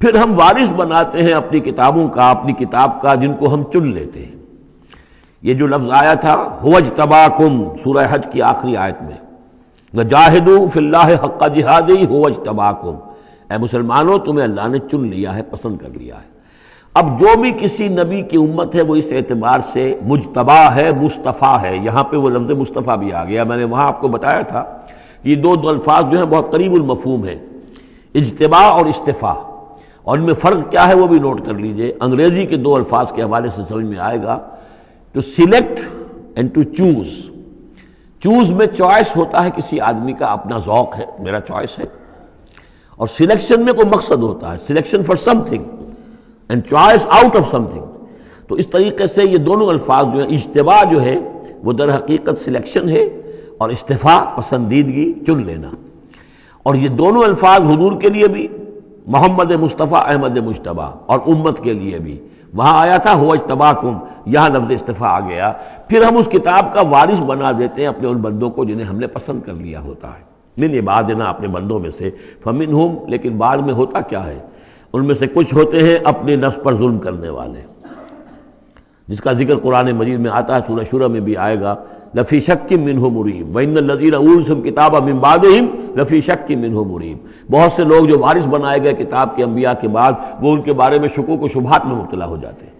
S2: پھر ہم وارث بناتے ہیں اپنی کتابوں کا، اپنی کتاب کا جن کو ہم چن لیتے ہیں۔ یہ جو لفظ آیا تھا هو اجتباکم، سورہ حج کی آخری آیت میں، وجاہدوا فی اللہ حق جہادہ هو اجتباکم، اے مسلمانوں تمہیں اللہ نے چن لیا ہے، پسند کر لیا ہے۔ اب جو بھی کسی نبی کی امت ہے وہ اس اعتبار سے مجتبی ہے، مصطفیٰ ہے۔ یہاں پہ وہ لفظ مصطفیٰ بھی آ گیا، میں نے وہاں آپ کو بتایا تھا یہ دو الفاظ جو ہیں بہت قریب المفہوم ہیں، اجتباء اور استفاء، اور ان میں فرق کیا ہے وہ بھی نوٹ کر لیجئے۔ انگریزی کے دو الفاظ کے حوالے سے سمجھ میں آئے گا۔ To select and to choose. Choose میں چوائس ہوتا ہے کسی آدمی کا اپنا ذوق ہے، میرا چوائس ہے، اور سلیکشن میں کوئی مقصد ہوتا ہے، selection for some thing and choice out of some thing. تو اس طریقے سے یہ دونوں الفاظ جو ہیں، اجتباء جو ہے وہ در حقیقت سلیکشن ہے، اور استفاء پسندیدگی چن لینا. اور یہ دونوں الفاظ حضور کے لیے بھی، محمد مصطفیٰ احمد مجتبی، اور امت کے لیے بھی. وہاں آیا تھا هو اجتباکم، یہاں لفظ استفاء آ گیا. پھر ہم اس کتاب کا وارث بنا دیتے ہیں اپنے ان بندوں کو جنہیں ہم نے پسند کر لیا ہوتا ہے. من عبادنا، اپنے بندوں میں سے. فمنہم، لیکن بعد میں ہوتا کیا ہے، ان میں سے کچھ ہوتے ہیں اپنے نفس پر ظلم کرنے والے، جس کا ذکر قرآن مجید میں آتا ہے، سورہ شورى میں بھی آئے گا. لفی شک منہ مریب وان الذین اورثوا الکتاب من بعدہم لفی شک منہ مریب. بہت سے لوگ جو وارث بنائے گئے کتاب کے انبیاء کے بعد، وہ ان کے بارے میں شکوک و شبہات میں مبتلا ہو جاتے ہیں.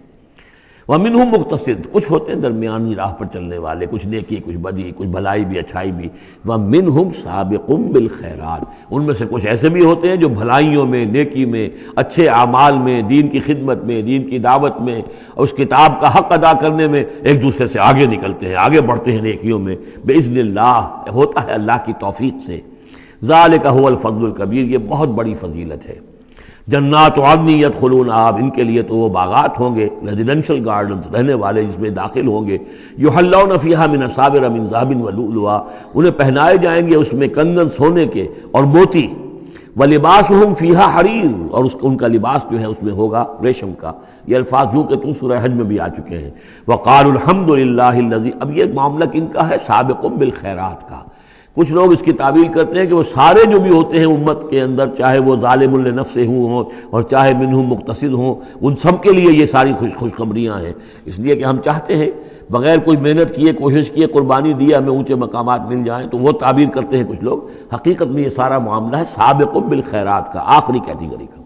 S2: ومنہم مقتصد، کچھ ہوتے ہیں درمیانی راہ پر چلنے والے، کچھ نیکی کچھ بدی، کچھ بھلائی بھی اچھائی بھی. ومنہم سابق بالخیرات، ان میں سے کچھ ایسے بھی ہوتے ہیں جو بھلائیوں میں، نیکی میں، اچھے اعمال میں، دین کی خدمت میں، دین کی دعوت میں، اور اس کتاب کا حق ادا کرنے میں ایک دوسرے سے آگے نکلتے ہیں، آگے بڑھتے ہیں نیکیوں میں. باذن اللہ، ہوتا ہے اللہ کی توفیق سے. ذالک هو الفضل الکبیر، یہ بہت بڑی فضیلت ہے. جنات عدن یدخلونہا، ان کے لیے تو وہ باغات ہوں گے، ریزیڈینشل گارڈنز، رہنے والے جس میں داخل ہوں گے. یحلون فیہا من اساور من ذہب ولؤلؤا، انہیں پہنائے جائیں گے اس میں کنگن سونے کے اور موتی. ولباسہم فیہا حریر، اور ان کا لباس جو ہے اس میں ہوگا ریشم کا. یہ الفاظ جو کہ تم سورہ حج میں بھی آ چکے ہیں. وقالوا الحمد للہ الذی، اب یہ معاملہ کن کا ہے، سابق بالخیرات کا. کچھ لوگ اس کی تعویل کرتے ہیں کہ وہ سارے جو بھی ہوتے ہیں امت کے اندر، چاہے وہ ظالم لنفسہ ہوں اور چاہے منہم مقتصد ہوں، ان سب کے لیے یہ ساری خوشخبریاں ہیں. اس لیے کہ ہم چاہتے ہیں بغیر کوئی محنت کیے، کوشش کیے، قربانی دی ہمیں اونچے مقامات مل جائیں، تو وہ تعبیر کرتے ہیں کچھ لوگ. حقیقت میں یہ سارا معاملہ ہے سابق بالخیرات کا، آخری کیٹیگری کا.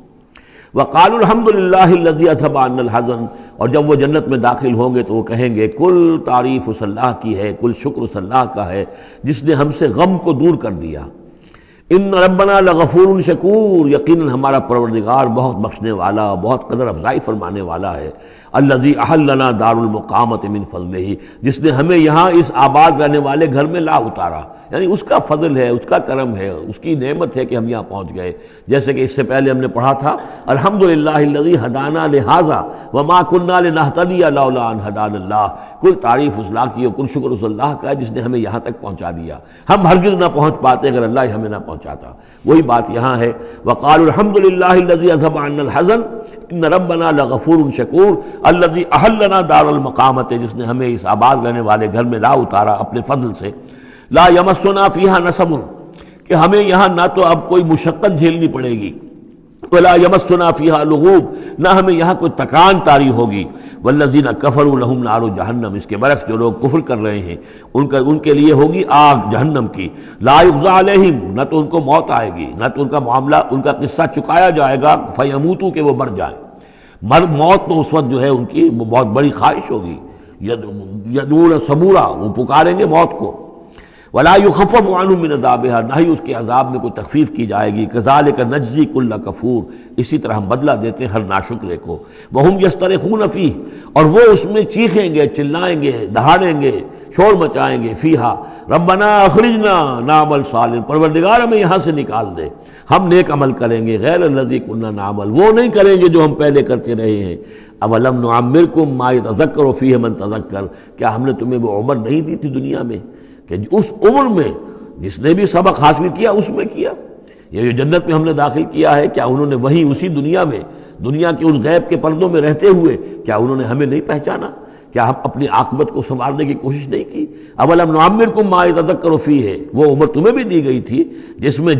S2: وقالوا الحمد للہ الذی اذھب عنا الحزن، اور جب وہ جنت میں داخل ہوں گے تو وہ کہیں گے کل تعریف اس اللہ کی ہے، کل شکر اس اللہ کا ہے جس نے ہم سے غم کو دور کر دیا. ان ربنا لغفور شکور، یقیناً ہمارا پروردگار بہت بخشنے والا، بہت قدر افزائی فرمانے والا ہے. الذی احلنا دار المقامۃ من فضلہ، جس نے ہمیں یہاں اس آباد رہنے والے گھر میں لا اتارا، یعنی اس کا فضل ہے، اس کا کرم ہے، اس کی نعمت ہے کہ ہم یہاں پہنچ گئے. جیسے کہ اس سے پہلے ہم نے پڑھا تھا الحمدللہ الذی ہدانا لہذا وما کنا لنہتدی لولا ان ہدانا اللہ، کل تعریف اس اللہ کی اور کل شکر اس اللہ کا ہے جس نے ہمیں یہاں تک پہنچا دیا. ہم ہرگز نہ پہنچ پاتے اگر اللہ ہمیں نہ پہنچاتا. وہی بات یہاں ہے. وقالوا الحمدللہ الذی اذھب عنا الحزن ان ربنا لغفور شکور الذی احلنا دار المقامۃ، جس نے ہمیں اس آباد رہنے والے گھر میں لا اتارا اپنے فضل سے. لا یمسنا فیہا نصب، کہ ہمیں یہاں نہ تو اب کوئی مشقت جھیلنی پڑے گی، ولا یمسنا فیہا لغوب، نہ ہمیں یہاں کوئی تکان طاری ہوگی. والذین کفروا لہم نار جہنم، اس کے برعکس جو لوگ کفر کر رہے ہیں ان کے لیے ہوگی آگ جہنم کی. لا یقضی علیہم، نہ تو ان کو موت آئے گی، نہ تو ان کا معاملہ، ان کا قصہ چکایا جائے گا. فیموتوا، کہ وہ مر جائیں. موت تو اس وقت جو ہے ان کی بہت بڑی خواہش ہوگی. یدعون ثبورا، وہ پکاریں گے موت کو. ولا یخفف عنہم من عذابها، نہ ہی اس کے عذاب میں کوئی تخفیف کی جائے گی. کذالک نجزی کل کفور، اسی طرح ہم بدلہ دیتے ہیں ہر ناشکرے کو. وہم یصطرخون فیہ، اور وہ اس میں چیخیں گے، چلائیں گے، دہاڑیں گے، شور مچائیں گے. فیہا ربنا اخرجنا نعمل صالحا، پروردگار ہمیں یہاں سے نکال دے، ہم نیک عمل کریں گے. غیر الذی کنا نعمل، وہ نہیں کریں گے جو ہم پہلے کرتے رہے ہیں. اولم نعمرکم ما یتذکر فیہ من تذکر، کیا ہم نے تمہیں وہ عمر نہیں دی تھی دنیا میں کہ اس عمر میں جس نے بھی سبق حاصل کیا اس میں کیا. یہ جو جنت میں ہم نے داخل کیا ہے، کیا انہوں نے وہی اسی دنیا میں، دنیا کے اس غیب کے پردوں میں رہتے ہوئے کیا انہوں نے ہمیں نہیں پہچانا؟ کیا ہم اپنی عاقبت کو سنوارنے کی کوشش نہیں کی؟ اولم نعمرکم ما یتذکر فیہ، وہ عمر تمہیں بھی دی گئی تھی جس میں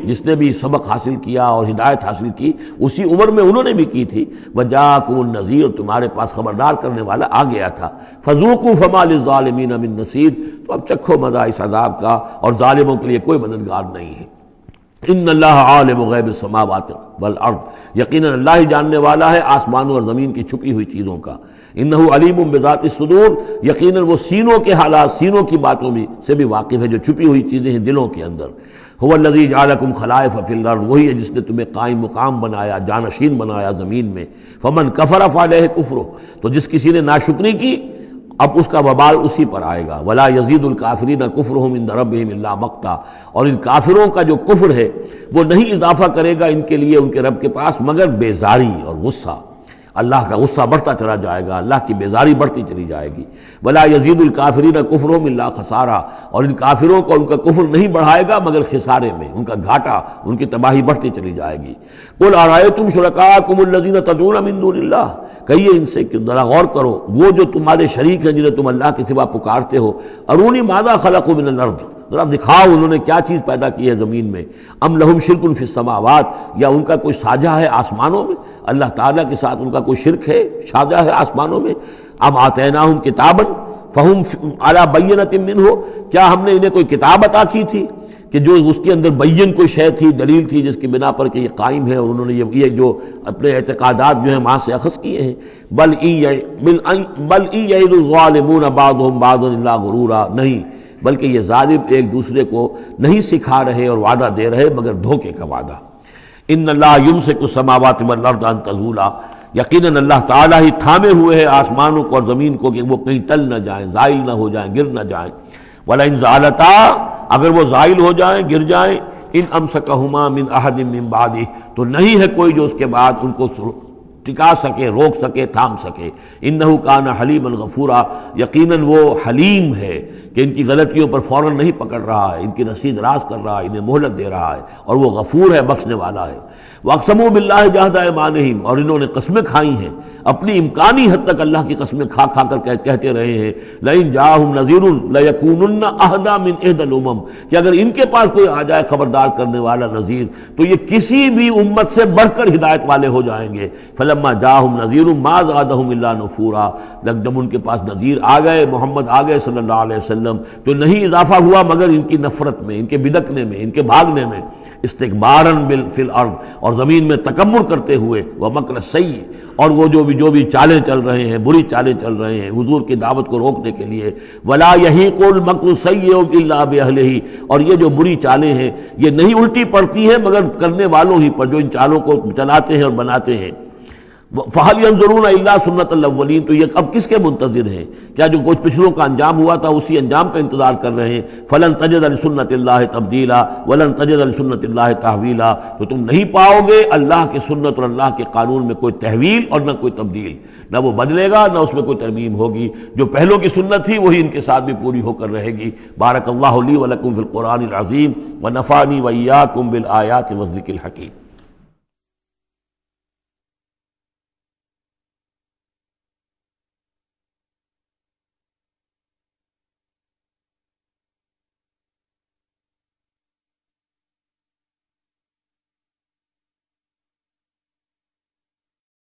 S2: جس نے بھی سبق حاصل کیا اور ہدایت حاصل کی اسی عمر میں انہوں نے بھی کی تھی. وجاءکم النذیر، تمہارے پاس خبردار کرنے والا آ گیا تھا. فذوقوا فما للظالمین من نصیر، تو اب چکھو مزہ اس عذاب کا، اور ظالموں کے لیے کوئی مددگار نہیں ہے. ان اللہ عالم غیب السماوات والارض، یقیناً اللہ ہی جاننے والا ہے آسمانوں اور زمین کی چھپی ہوئی چیزوں کا. انہ علیم بذات الصدور، یقیناً وہ سینوں کے حالات، سینوں کی باتوں بھی سے بھی واقف ہے، جو چھپی ہوئی چیزیں ہیں دلوں کے اندر. هو الذی جعلکم خلائف فی الارض، وہی ہے جس نے تمہیں قائم مقام بنایا، جانشین بنایا زمین میں. فمن کفر فعلیہ کفرہ، تو جس کسی نے ناشکری کی اب اس کا وبال اسی پر آئے گا. ولا یزید الکافرین کفرہم عند ربہم الا مقتا، اور ان کافروں کا جو کفر ہے وہ نہیں اضافہ کرے گا ان کے لیے ان کے رب کے پاس مگر بیزاری اور غصہ. اللہ کا غصہ بڑھتا چلا جائے گا، اللہ کی بیزاری بڑھتی چلی جائے گی. ولا یزید الکافرین کفرہم الا خسارا، اور ان کافروں کو ان کا کفر نہیں بڑھائے گا مگر خسارے میں، ان کا گھاٹا، ان کی تباہی بڑھتی چلی جائے گی. قل ارأیتم شرکاءکم الذین تدعون من دون اللہ، کہیے ان سے کہ ذرا غور کرو وہ جو تمہارے شریک ہیں جنہیں تم اللہ کے سوا پکارتے ہو. ارونی ماذا خلقوا من الارض، ذرا دکھاؤ انہوں نے کیا چیز پیدا کی ہے زمین میں. ام لہم شرک فی السماوات، یا ان کا کوئی ساجہ ہے آسمانوں میں، اللہ تعالیٰ کے ساتھ ان کا کوئی شرک ہے، ساجہ ہے آسمانوں میں. ام آتیناہم کتابا فہم علی بینۃ منہ، کیا ہم نے انہیں کوئی کتاب عطا کی تھی کہ جو اس کے اندر بین کوئی شے تھی، دلیل تھی جس کی بنا پر کہ یہ قائم ہے، اور انہوں نے یہ جو اپنے اعتقادات جو ہیں وہاں سے اخذ کیے ہیں. بل ان یعد الظالمون بعضهم بعضا الا غرورا، نہیں بلکہ یہ ظالم ایک دوسرے کو نہیں سکھا رہے اور وعدہ دے رہے مگر دھوکے کا وعدہ. ان اللہ یمسک السماوات والارض ان تزولا، یقیناً اللہ تعالیٰ ہی تھامے ہوئے ہے آسمانوں کو اور زمین کو کہ وہ کہیں ٹل نہ جائیں، زائل نہ ہو جائیں، گر نہ جائیں. وَلَئِن زَالَتَا، اگر وہ زائل ہو جائیں، گر جائیں، ان امسکہما من احد من بعدہ، تو نہیں ہے کوئی جو اس کے بعد ان کو ٹکا سکے، روک سکے، تھام سکے. انہ کان حلیما غفورا، یقیناً وہ حلیم ہے کہ ان کی غلطیوں پر فوراً نہیں پکڑ رہا ہے، ان کی رسید راز کر رہا ہے، انہیں مہلت دے رہا ہے، اور وہ غفور ہے، بخشنے والا ہے. واقسموا باللہ جہد ایمانہم، اور انہوں نے قسمیں کھائی ہیں اپنی امکانی حد تک اللہ کی قسمیں کھا کھا کر کہتے رہے ہیں لئن جاءہم نذیر لیکونن اہدی من احدی الامم، کہ اگر ان کے پاس کوئی آ جائے خبردار کرنے والا نذیر تو یہ کسی بھی امت سے بڑھ کر ہدایت والے ہو جائیں گے. فلما جاءہم نذیر ما زادہم الا نفورا، جب ان کے پاس نذیر آ گئے، محمد آ گئے صلی اللہ علیہ وسلم، تو نہیں اضافہ ہوا مگر ان کی نفرت میں، ان کے بدکنے میں، ان کے بھاگنے میں. استکباراً فی الارض، اور زمین میں تکبر کرتے ہوئے. ومکر السیء، اور وہ جو بھی چالیں چل رہے ہیں، بری چالیں چل رہے ہیں حضور کی دعوت کو روکنے کے لیے. ولا یحیق المکر السیء الا باہلہ، اور یہ جو بری چالیں ہیں یہ نہیں الٹی پڑتی ہیں مگر کرنے والوں ہی پر، جو ان چالوں کو چلاتے ہیں اور بناتے ہیں. فَهَلْ يَنظُرُونَ إِلَّا سُنَّةَ الْأَوَّلِينَ، تو یہ اب کس کے منتظر ہیں؟ کیا جو کچھ پچھلوں کا انجام ہوا تھا اسی انجام کا انتظار کر رہے ہیں؟ فَلَن تَجِدَ لِسُنَّةِ اللَّهِ تَبْدِيلًا وَلَن تَجِدَ لِسُنَّةِ اللَّهِ تَحْوِيلًا، تو تم نہیں پاؤ گے اللہ کی سنت اور اللہ کے قانون میں کوئی تحویل اور نہ کوئی تبدیل، نہ وہ بدلے گا نہ اس میں کوئی ترمیم ہوگی. جو پہلوں کی سنت تھی وہی ان کے ساتھ بھی پوری ہو کر رہے گی. بارک اللہ لی ولکم فی القرآن العظیم ونفعنی وإیاکم بالآیات والذکر الحکیم.